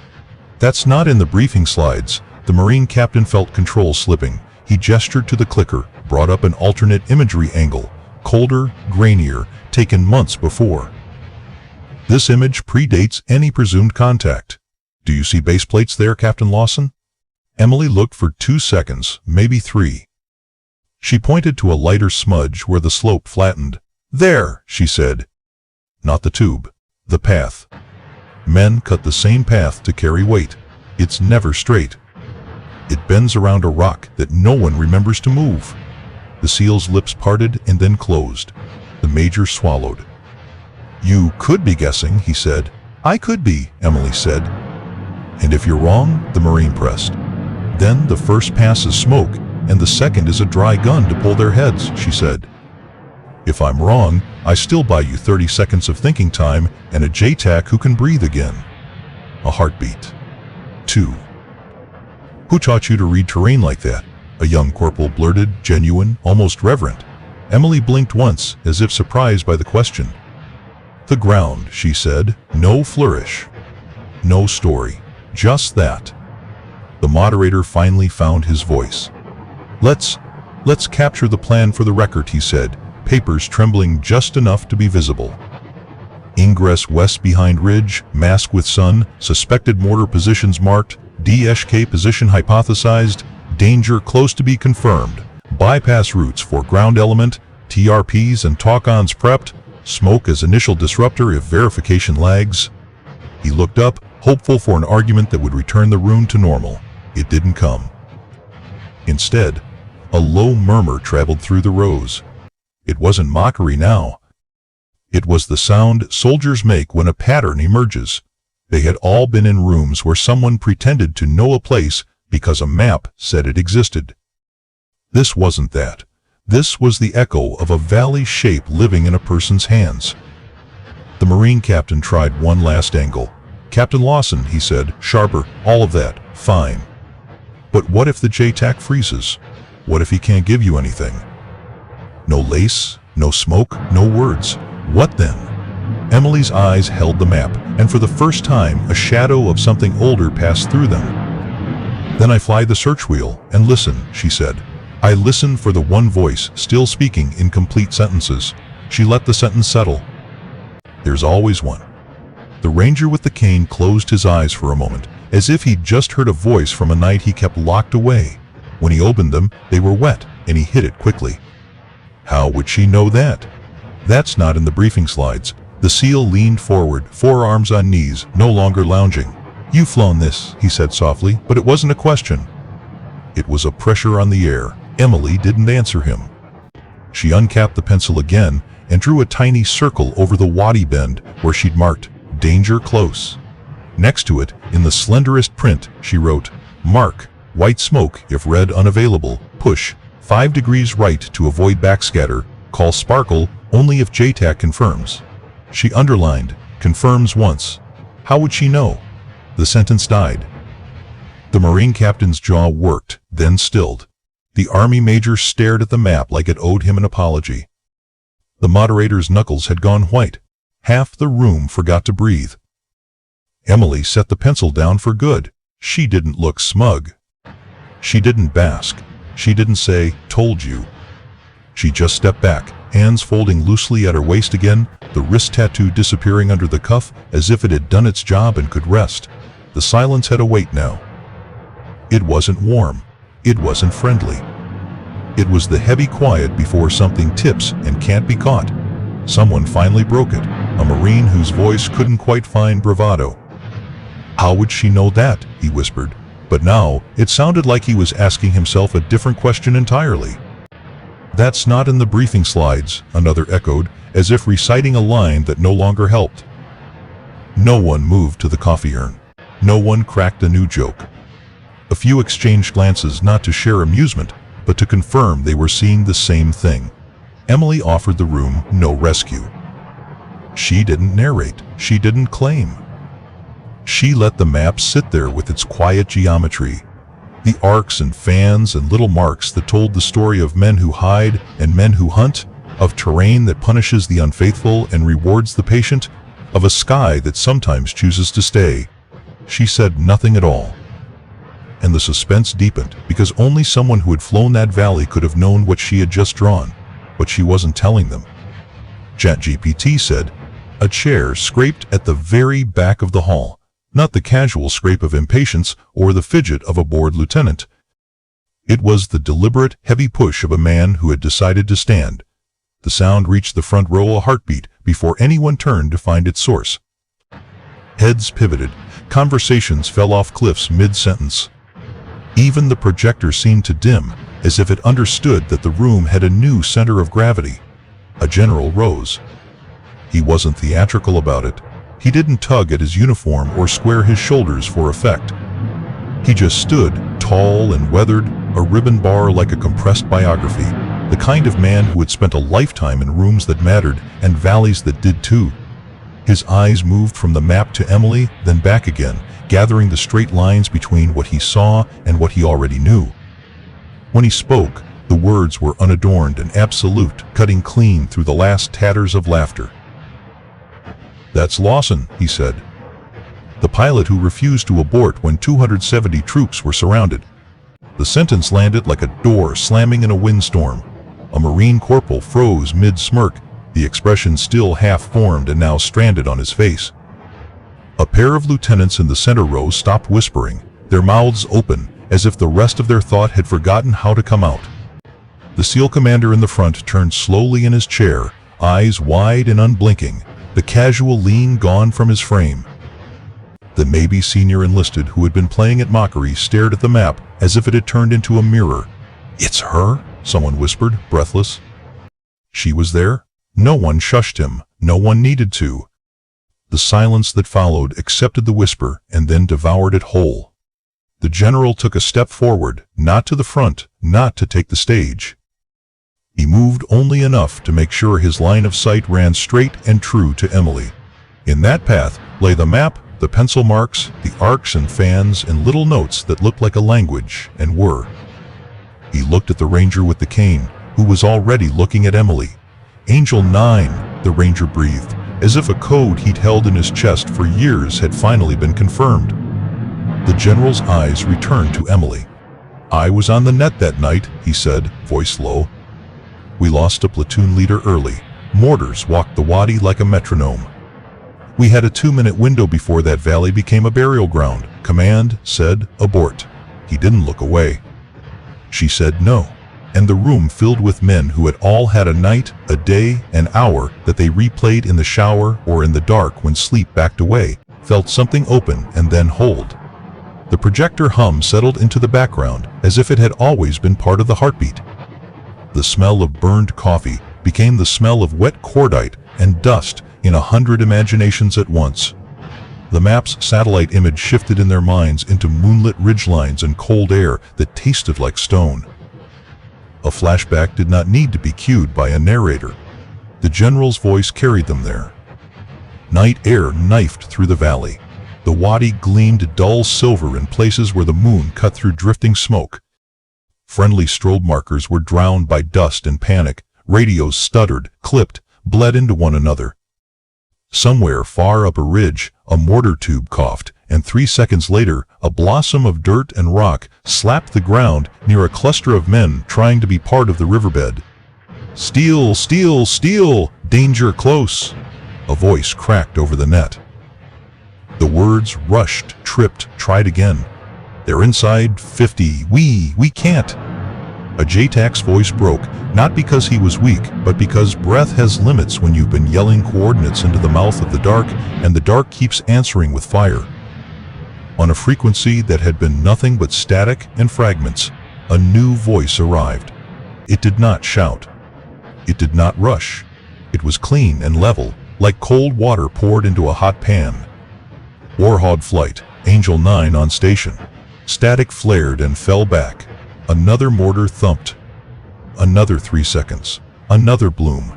"That's not in the briefing slides." The Marine captain felt control slipping. He gestured to the clicker, brought up an alternate imagery angle, colder, grainier, taken months before. This image predates any presumed contact. Do you see base plates there, Captain Lawson? Emily looked for 2 seconds, maybe 3. She pointed to a lighter smudge where the slope flattened. There, she said. Not the tube. The path. Men cut the same path to carry weight. It's never straight. It bends around a rock that no one remembers to move. The SEAL's lips parted and then closed. The Major swallowed. You could be guessing, he said. I could be, Emily said. And if you're wrong, the Marine pressed. Then the first pass is smoke, and the second is a dry gun to pull their heads, she said. If I'm wrong, I still buy you 30 seconds of thinking time and a JTAC who can breathe again. A heartbeat. 2. Who taught you to read terrain like that? A young corporal blurted, genuine, almost reverent. Emily blinked once, as if surprised by the question. The ground, she said. No flourish. No story. Just that. The moderator finally found his voice. Let's capture the plan for the record, he said, papers trembling just enough to be visible. Ingress west behind ridge, mask with sun, suspected mortar positions marked, DSK position hypothesized, danger close to be confirmed, bypass routes for ground element, TRPs and talk-ons prepped, smoke as initial disruptor if verification lags. He looked up, hopeful for an argument that would return the room to normal. It didn't come. Instead, a low murmur traveled through the rows. It wasn't mockery now. It was the sound soldiers make when a pattern emerges. They had all been in rooms where someone pretended to know a place because a map said it existed. This wasn't that. This was the echo of a valley shape living in a person's hands. The Marine captain tried one last angle. Captain Lawson, he said, sharper, all of that, fine. But what if the JTAC freezes? What if he can't give you anything? No lace, no smoke, no words. What then? Emily's eyes held the map, and for the first time, a shadow of something older passed through them. Then I fly the search wheel and listen, she said. I listen for the one voice still speaking in complete sentences. She let the sentence settle. There's always one. The ranger with the cane closed his eyes for a moment, as if he'd just heard a voice from a night he kept locked away. When he opened them, they were wet, and he hid it quickly. How would she know that? That's not in the briefing slides. The SEAL leaned forward, forearms on knees, no longer lounging. You've flown this, he said softly, but it wasn't a question. It was a pressure on the air. Emily didn't answer him. She uncapped the pencil again and drew a tiny circle over the wadi bend where she'd marked, danger close. Next to it, in the slenderest print, she wrote, mark, white smoke if red unavailable, push, 5 degrees right to avoid backscatter, call sparkle only if JTAC confirms. She underlined, confirms once. How would she know? The sentence died. The Marine captain's jaw worked, then stilled. The Army major stared at the map like it owed him an apology. The moderator's knuckles had gone white. Half the room forgot to breathe. Emily set the pencil down for good. She didn't look smug. She didn't bask. She didn't say, told you. She just stepped back, hands folding loosely at her waist again, the wrist tattoo disappearing under the cuff as if it had done its job and could rest. The silence had a weight now. It wasn't warm. It wasn't friendly. It was the heavy quiet before something tips and can't be caught. Someone finally broke it, a Marine whose voice couldn't quite find bravado. How would she know that? He whispered. But now, it sounded like he was asking himself a different question entirely. That's not in the briefing slides, another echoed, as if reciting a line that no longer helped. No one moved to the coffee urn. No one cracked a new joke. A few exchanged glances not to share amusement, but to confirm they were seeing the same thing. Emily offered the room no rescue. She didn't narrate. She didn't claim. She let the map sit there with its quiet geometry. The arcs and fans and little marks that told the story of men who hide and men who hunt, of terrain that punishes the unfaithful and rewards the patient, of a sky that sometimes chooses to stay. She said nothing at all. And the suspense deepened because only someone who had flown that valley could have known what she had just drawn. but she wasn't telling them. ChatGPT said, "A chair scraped at the very back of the hall, not the casual scrape of impatience or the fidget of a bored lieutenant. It was the deliberate, heavy push of a man who had decided to stand. The sound reached the front row a heartbeat before anyone turned to find its source. Heads pivoted, conversations fell off cliffs mid-sentence. Even the projector seemed to dim, as if it understood that the room had a new center of gravity. A general rose. He wasn't theatrical about it. He didn't tug at his uniform or square his shoulders for effect. He just stood, tall and weathered, a ribbon bar like a compressed biography, the kind of man who had spent a lifetime in rooms that mattered and valleys that did too. His eyes moved from the map to Emily, then back again, gathering the straight lines between what he saw and what he already knew. When he spoke, the words were unadorned and absolute, cutting clean through the last tatters of laughter. "That's Lawson," he said. "The pilot who refused to abort when 270 troops were surrounded." The sentence landed like a door slamming in a windstorm. A Marine corporal froze mid-smirk, the expression still half-formed and now stranded on his face. A pair of lieutenants in the center row stopped whispering, their mouths open, as if the rest of their thought had forgotten how to come out. The SEAL commander in the front turned slowly in his chair, eyes wide and unblinking, the casual lean gone from his frame. The maybe senior enlisted who had been playing at mockery stared at the map as if it had turned into a mirror. "It's her?" someone whispered, breathless. She was there. No one shushed him. No one needed to. The silence that followed accepted the whisper and then devoured it whole. The general took a step forward, not to the front, not to take the stage. He moved only enough to make sure his line of sight ran straight and true to Emily. In that path lay the map, the pencil marks, the arcs and fans and little notes that looked like a language and were. He looked at the ranger with the cane, who was already looking at Emily. "Angel 9, the ranger breathed, as if a code he'd held in his chest for years had finally been confirmed. The general's eyes returned to Emily. "I was on the net that night," he said, voice low. "We lost a platoon leader early. Mortars walked the wadi like a metronome. We had a 2-minute window before that valley became a burial ground. Command said, 'Abort.' He didn't look away. She said no, and the room filled with men who had all had a night, a day, an hour that they replayed in the shower or in the dark when sleep backed away, felt something open and then hold. The projector hum settled into the background as if it had always been part of the heartbeat. The smell of burned coffee became the smell of wet cordite and dust in 100 imaginations at once. The map's satellite image shifted in their minds into moonlit ridgelines and cold air that tasted like stone. A flashback did not need to be cued by a narrator. The general's voice carried them there. Night air knifed through the valley. The wadi gleamed dull silver in places where the moon cut through drifting smoke. Friendly strobe markers were drowned by dust and panic. Radios stuttered, clipped, bled into one another. Somewhere far up a ridge, a mortar tube coughed, and 3 seconds later, a blossom of dirt and rock slapped the ground near a cluster of men trying to be part of the riverbed. "Steel, steel, steel! Danger close!" A voice cracked over the net. The words rushed, tripped, tried again. "They're inside 50. We can't." A JTAC's voice broke, not because he was weak, but because breath has limits when you've been yelling coordinates into the mouth of the dark, and the dark keeps answering with fire. On a frequency that had been nothing but static and fragments, a new voice arrived. It did not shout. It did not rush. It was clean and level, like cold water poured into a hot pan. "Warhawk flight, Angel 9 on station." Static flared and fell back. Another mortar thumped. Another 3 seconds. Another bloom.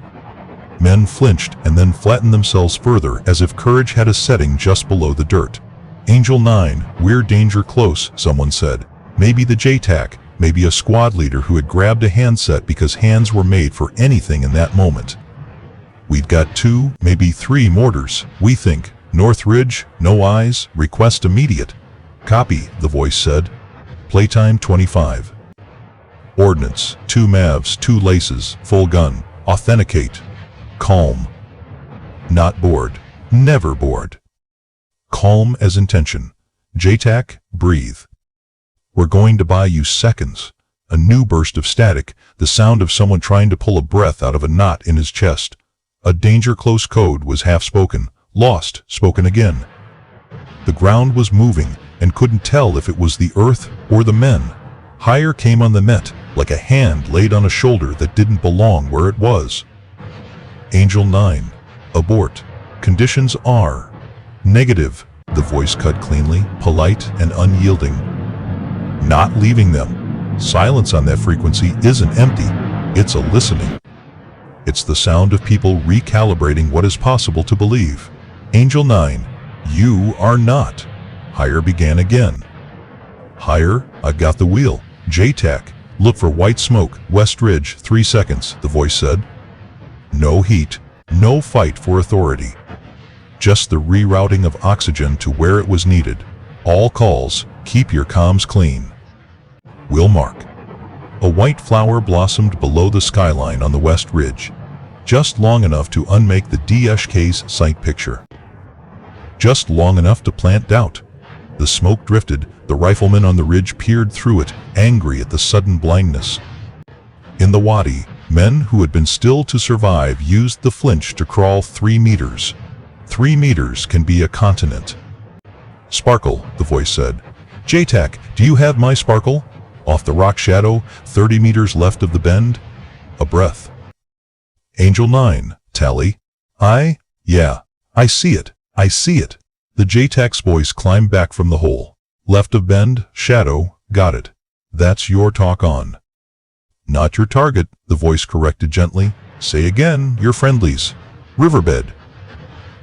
Men flinched and then flattened themselves further as if courage had a setting just below the dirt. "Angel 9, we're danger close," someone said. Maybe the JTAC, maybe a squad leader who had grabbed a handset because hands were made for anything in that moment. "We've got 2, maybe 3 mortars, we think. North Ridge, no eyes, request immediate." "Copy," the voice said. "Playtime 25. Ordnance, 2 Mavs, 2 Laces, full gun. Authenticate. Calm. Not bored. Never bored. Calm as intention. JTAC, breathe. We're going to buy you seconds. A new burst of static, the sound of someone trying to pull a breath out of a knot in his chest. A danger close code was half spoken, lost, spoken again. The ground was moving and couldn't tell if it was the earth or the men. Higher came on the net, like a hand laid on a shoulder that didn't belong where it was. Angel 9. Abort. Conditions are negative. The voice cut cleanly, polite, and unyielding. Not leaving them. Silence on that frequency isn't empty. It's a listening. It's the sound of people recalibrating what is possible to believe. Angel 9. You are not. Higher began again. Higher, I've got the wheel. JTAC. Look for white smoke, West Ridge, 3 seconds, the voice said. No heat, no fight for authority. Just the rerouting of oxygen to where it was needed. All calls, keep your comms clean. Will mark. A white flower blossomed below the skyline on the West Ridge, just long enough to unmake the DSK's sight picture. Just long enough to plant doubt. The smoke drifted, the riflemen on the ridge peered through it, angry at the sudden blindness. In the wadi, men who had been still to survive used the flinch to crawl 3 meters. 3 meters can be a continent. Sparkle, the voice said. JTAC, do you have my sparkle? Off the rock shadow, 30 meters left of the bend. A breath. Angel 9, Tally. Yeah, I see it. I see it. The JTAC's voice climbed back from the hole. Left of bend, shadow, got it. That's your talk on. Not your target, the voice corrected gently. Say again, your friendlies. Riverbed.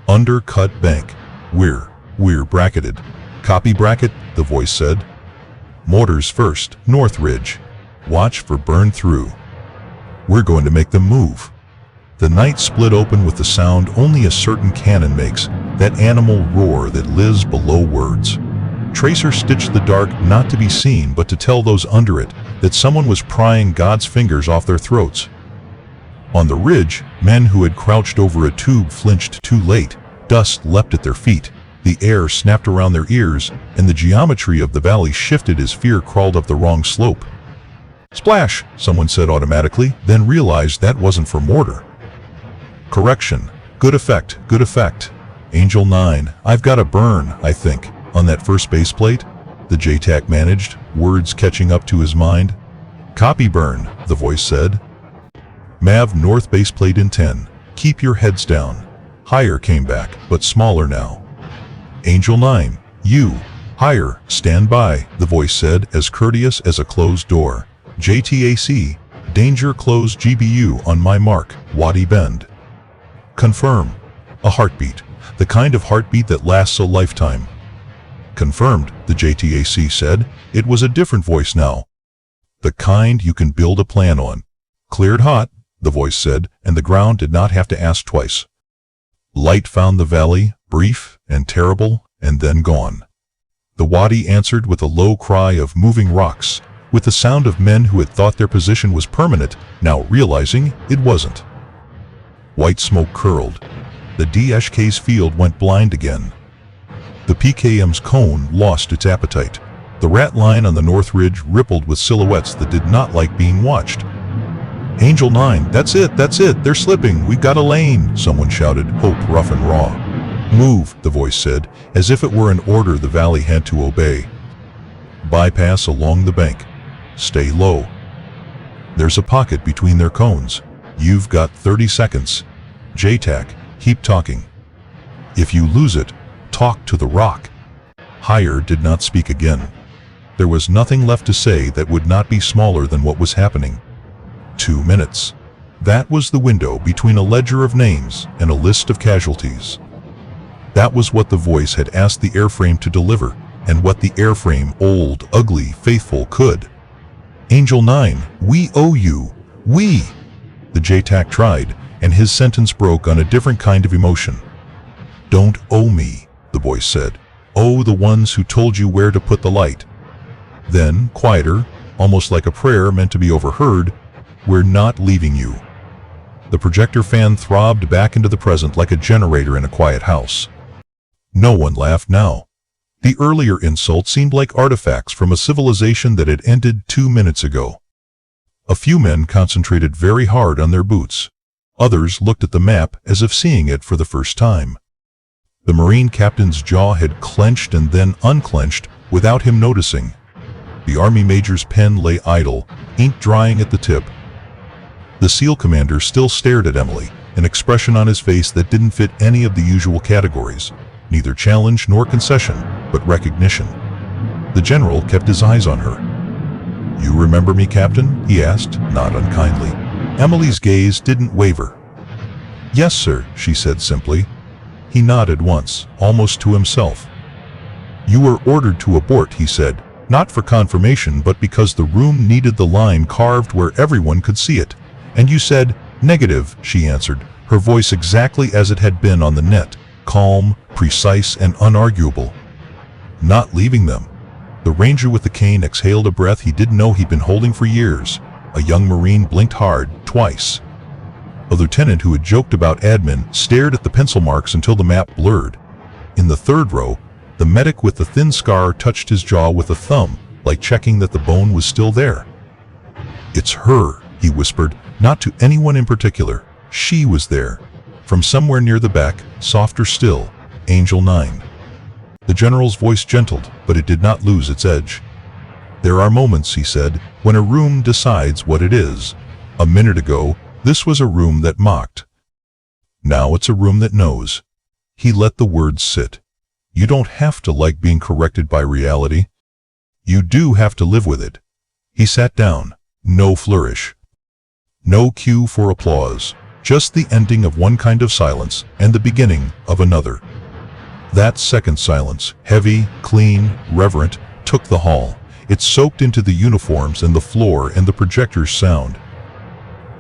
Undercut bank. We're bracketed. Copy bracket, the voice said. Mortars first, North Ridge. Watch for burn through. We're going to make them move. The night split open with the sound only a certain cannon makes, that animal roar that lives below words. Tracer stitched the dark not to be seen but to tell those under it that someone was prying God's fingers off their throats. On the ridge, men who had crouched over a tube flinched too late. Dust leapt at their feet. The air snapped around their ears, and the geometry of the valley shifted as fear crawled up the wrong slope. Splash, someone said automatically, then realized that wasn't for mortar. Correction. Good effect, good effect. Angel 9, I've got a burn, I think, on that first base plate, the JTAC managed, words catching up to his mind. Copy burn, the voice said. Mav north base plate in 10. Keep your heads down. Higher came back, but smaller now. Angel 9, you. Higher, stand by, the voice said, as courteous as a closed door. JTAC, danger close GBU on my mark, Wadi Bend. Confirm. A heartbeat. The kind of heartbeat that lasts a lifetime. Confirmed, the JTAC said. It was a different voice now. The kind you can build a plan on. Cleared hot, the voice said, and the ground did not have to ask twice. Light found the valley, brief and terrible, and then gone. The wadi answered with a low cry of moving rocks, with the sound of men who had thought their position was permanent, now realizing it wasn't. White smoke curled. The DSK's field went blind again. The PKM's cone lost its appetite. The rat line on the north ridge rippled with silhouettes that did not like being watched. Angel 9, that's it, they're slipping, we've got a lane, someone shouted, hope rough and raw. Move, the voice said, as if it were an order the valley had to obey. Bypass along the bank. Stay low. There's a pocket between their cones. You've got 30 seconds. JTAC, keep talking. If you lose it, talk to the rock. Higher did not speak again. There was nothing left to say that would not be smaller than what was happening. 2 minutes. That was the window between a ledger of names and a list of casualties. That was what the voice had asked the airframe to deliver, and what the airframe, old, ugly, faithful, could. Angel 9, we owe you. We. The JTAC tried, and his sentence broke on a different kind of emotion. Don't owe me, the voice said. Owe the ones who told you where to put the light. Then, quieter, almost like a prayer meant to be overheard, we're not leaving you. The projector fan throbbed back into the present like a generator in a quiet house. No one laughed now. The earlier insults seemed like artifacts from a civilization that had ended 2 minutes ago. A few men concentrated very hard on their boots. Others looked at the map as if seeing it for the first time. The Marine captain's jaw had clenched and then unclenched without him noticing. The Army major's pen lay idle, ink drying at the tip. The SEAL commander still stared at Emily, an expression on his face that didn't fit any of the usual categories, neither challenge nor concession, but recognition. The general kept his eyes on her. "You remember me, Captain?" he asked, not unkindly. Emily's gaze didn't waver. "Yes, sir," she said simply. He nodded once, almost to himself. "You were ordered to abort," he said, not for confirmation but because the room needed the line carved where everyone could see it. "And you said, 'Negative,'" she answered, her voice exactly as it had been on the net, calm, precise, and unarguable. "Not leaving them." The ranger with the cane exhaled a breath he didn't know he'd been holding for years. A young Marine blinked hard, twice. A lieutenant who had joked about admin stared at the pencil marks until the map blurred. In the third row, the medic with the thin scar touched his jaw with a thumb, like checking that the bone was still there. "It's her," he whispered, not to anyone in particular. She was there. From somewhere near the back, softer still, Angel 9. The general's voice gentled, but it did not lose its edge. "There are moments," he said, "when a room decides what it is. A minute ago, this was a room that mocked. Now it's a room that knows." He let the words sit. "You don't have to like being corrected by reality. You do have to live with it." He sat down. No flourish. No cue for applause. Just the ending of one kind of silence and the beginning of another. That second silence, heavy, clean, reverent, took the hall. It soaked into the uniforms and the floor and the projector's sound.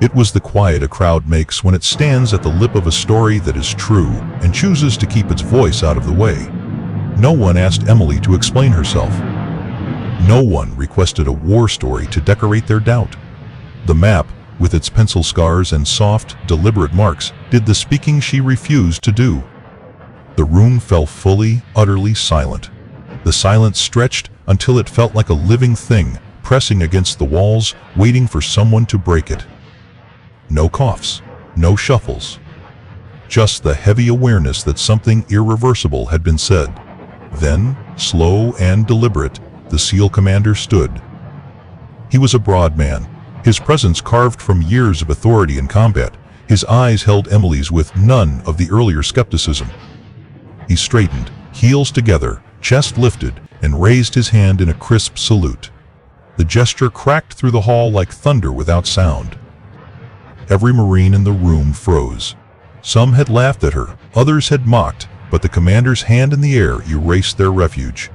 It was the quiet a crowd makes when it stands at the lip of a story that is true and chooses to keep its voice out of the way. No one asked Emily to explain herself. No one requested a war story to decorate their doubt. The map, with its pencil scars and soft, deliberate marks, did the speaking she refused to do. The room fell fully, utterly silent. The silence stretched until it felt like a living thing, pressing against the walls, waiting for someone to break it. No coughs, no shuffles. Just the heavy awareness that something irreversible had been said. Then, slow and deliberate, the SEAL commander stood. He was a broad man, his presence carved from years of authority in combat. His eyes held Emily's with none of the earlier skepticism. He straightened, heels together, chest lifted, and raised his hand in a crisp salute. The gesture cracked through the hall like thunder without sound. Every Marine in the room froze. Some had laughed at her, others had mocked, but the commander's hand in the air erased their refuge.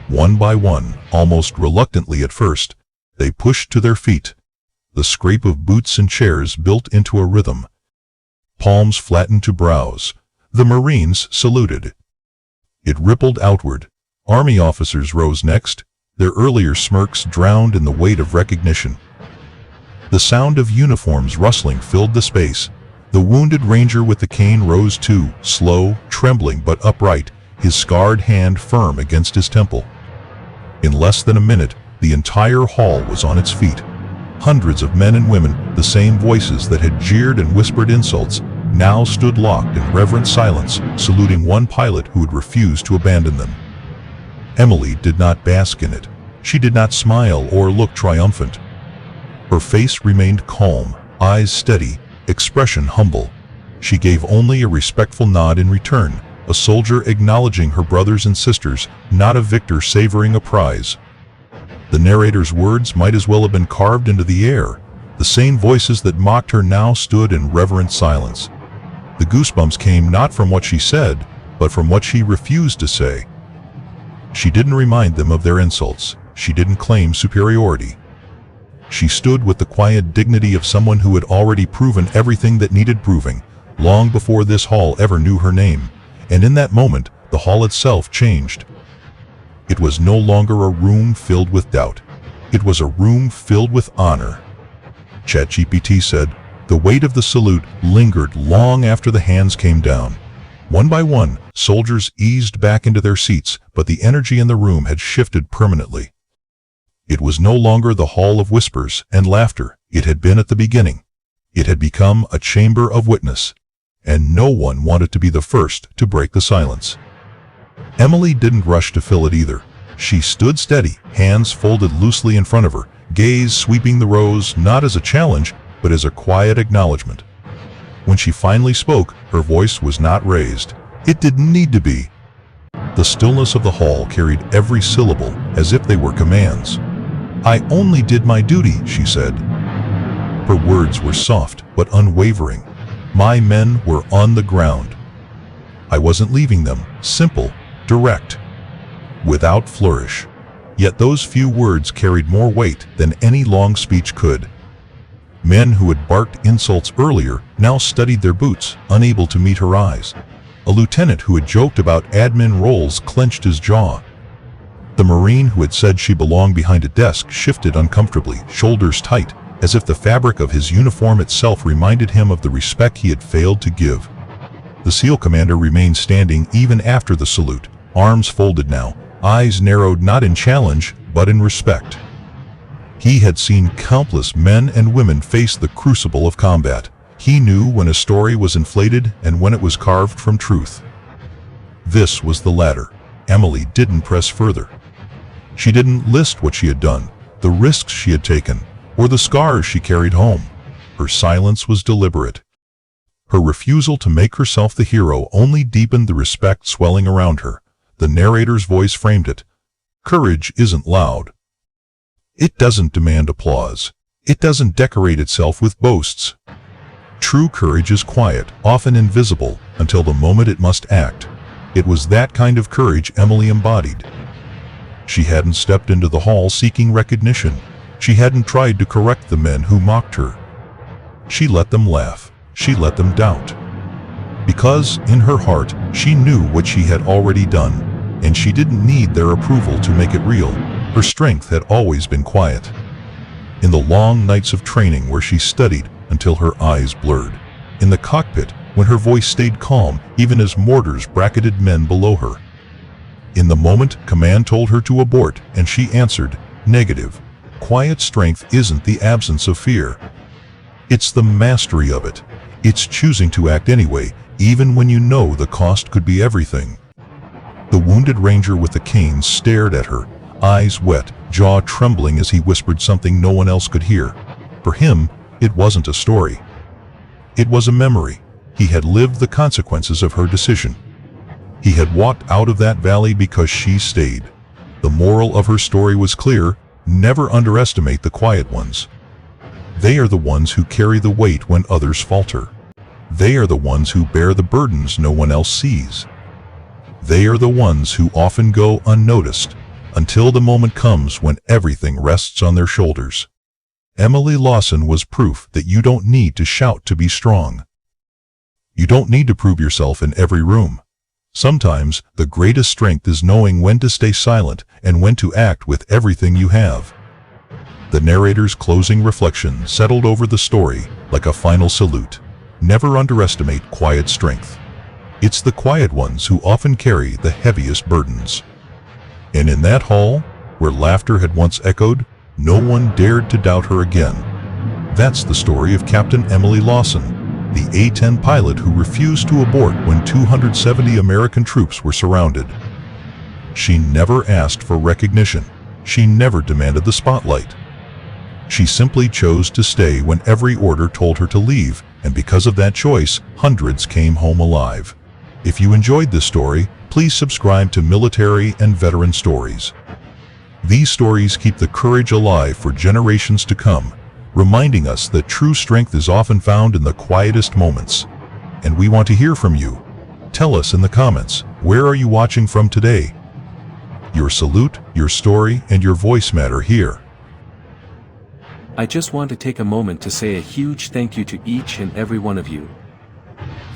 One by one, almost reluctantly at first, they pushed to their feet. The scrape of boots and chairs built into a rhythm. Palms flattened to brows. The Marines saluted. It rippled outward. Army officers rose next, their earlier smirks drowned in the weight of recognition. The sound of uniforms rustling filled the space. The wounded ranger with the cane rose too, slow, trembling but upright, his scarred hand firm against his temple. In less than a minute, the entire hall was on its feet. Hundreds of men and women, the same voices that had jeered and whispered insults, now stood locked in reverent silence, saluting one pilot who had refused to abandon them. Emily did not bask in it. She did not smile or look triumphant. Her face remained calm, eyes steady, expression humble. She gave only a respectful nod in return, a soldier acknowledging her brothers and sisters, not a victor savoring a prize. The narrator's words might as well have been carved into the air. The same voices that mocked her now stood in reverent silence. The goosebumps came not from what she said, but from what she refused to say. She didn't remind them of their insults. She didn't claim superiority. She stood with the quiet dignity of someone who had already proven everything that needed proving, long before this hall ever knew her name. And in that moment, the hall itself changed. It was no longer a room filled with doubt. It was a room filled with honor. ChatGPT said, The weight of the salute lingered long after the hands came down. One by one, soldiers eased back into their seats, but the energy in the room had shifted permanently. It was no longer the hall of whispers and laughter it had been at the beginning. It had become a chamber of witness, and no one wanted to be the first to break the silence. Emily didn't rush to fill it either. She stood steady, hands folded loosely in front of her, gaze sweeping the rows not as a challenge, but as a quiet acknowledgement. When she finally spoke, her voice was not raised. It didn't need to be. The stillness of the hall carried every syllable as if they were commands. "I only did my duty," she said. Her words were soft but unwavering. My men were on the ground. I wasn't leaving them. Simple, direct, without flourish. Yet those few words carried more weight than any long speech could. Men who had barked insults earlier now studied their boots, unable to meet her eyes. A lieutenant who had joked about admin roles clenched his jaw. The Marine who had said she belonged behind a desk shifted uncomfortably, shoulders tight, as if the fabric of his uniform itself reminded him of the respect he had failed to give. The SEAL commander remained standing even after the salute, arms folded now, eyes narrowed not in challenge, but in respect. He had seen countless men and women face the crucible of combat. He knew when a story was inflated and when it was carved from truth. This was the latter. Emily didn't press further. She didn't list what she had done, the risks she had taken, or the scars she carried home. Her silence was deliberate. Her refusal to make herself the hero only deepened the respect swelling around her. The narrator's voice framed it. Courage isn't loud. It doesn't demand applause. It doesn't decorate itself with boasts. True courage is quiet, often invisible, until the moment it must act. It was that kind of courage Emily embodied. She hadn't stepped into the hall seeking recognition. She hadn't tried to correct the men who mocked her. She let them laugh. She let them doubt. Because, in her heart, she knew what she had already done, and she didn't need their approval to make it real. Her strength had always been quiet. In the long nights of training where she studied until her eyes blurred. In the cockpit when her voice stayed calm even as mortars bracketed men below her. In the moment command told her to abort and she answered, negative. Quiet strength isn't the absence of fear. It's the mastery of it. It's choosing to act anyway, even when you know the cost could be everything. The wounded ranger with the cane stared at her, eyes wet, jaw trembling as he whispered something no one else could hear. For him, it wasn't a story. It was a memory. He had lived the consequences of her decision. He had walked out of that valley because she stayed. The moral of her story was clear: never underestimate the quiet ones. They are the ones who carry the weight when others falter. They are the ones who bear the burdens no one else sees. They are the ones who often go unnoticed, until the moment comes when everything rests on their shoulders. Emily Lawson was proof that you don't need to shout to be strong. You don't need to prove yourself in every room. Sometimes, the greatest strength is knowing when to stay silent and when to act with everything you have. The narrator's closing reflection settled over the story like a final salute. Never underestimate quiet strength. It's the quiet ones who often carry the heaviest burdens. And in that hall, where laughter had once echoed, no one dared to doubt her again. That's the story of Captain Emily Lawson, the A-10 pilot who refused to abort when 270 American troops were surrounded. She never asked for recognition. She never demanded the spotlight. She simply chose to stay when every order told her to leave, and because of that choice, hundreds came home alive. If you enjoyed this story, please subscribe to Military and Veteran Stories. These stories keep the courage alive for generations to come, reminding us that true strength is often found in the quietest moments. And we want to hear from you. Tell us in the comments, where are you watching from today? Your salute, your story, and your voice matter here. I just want to take a moment to say a huge thank you to each and every one of you.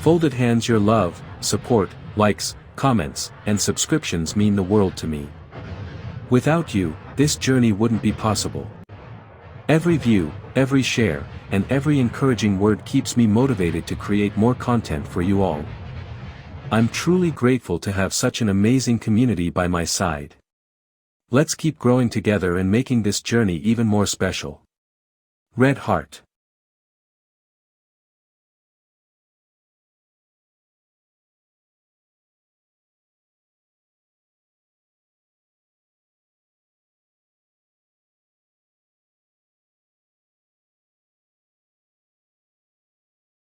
Folded hands, your love, support, likes, comments, and subscriptions mean the world to me. Without you, this journey wouldn't be possible. Every view, every share, and every encouraging word keeps me motivated to create more content for you all. I'm truly grateful to have such an amazing community by my side. Let's keep growing together and making this journey even more special. Red Heart.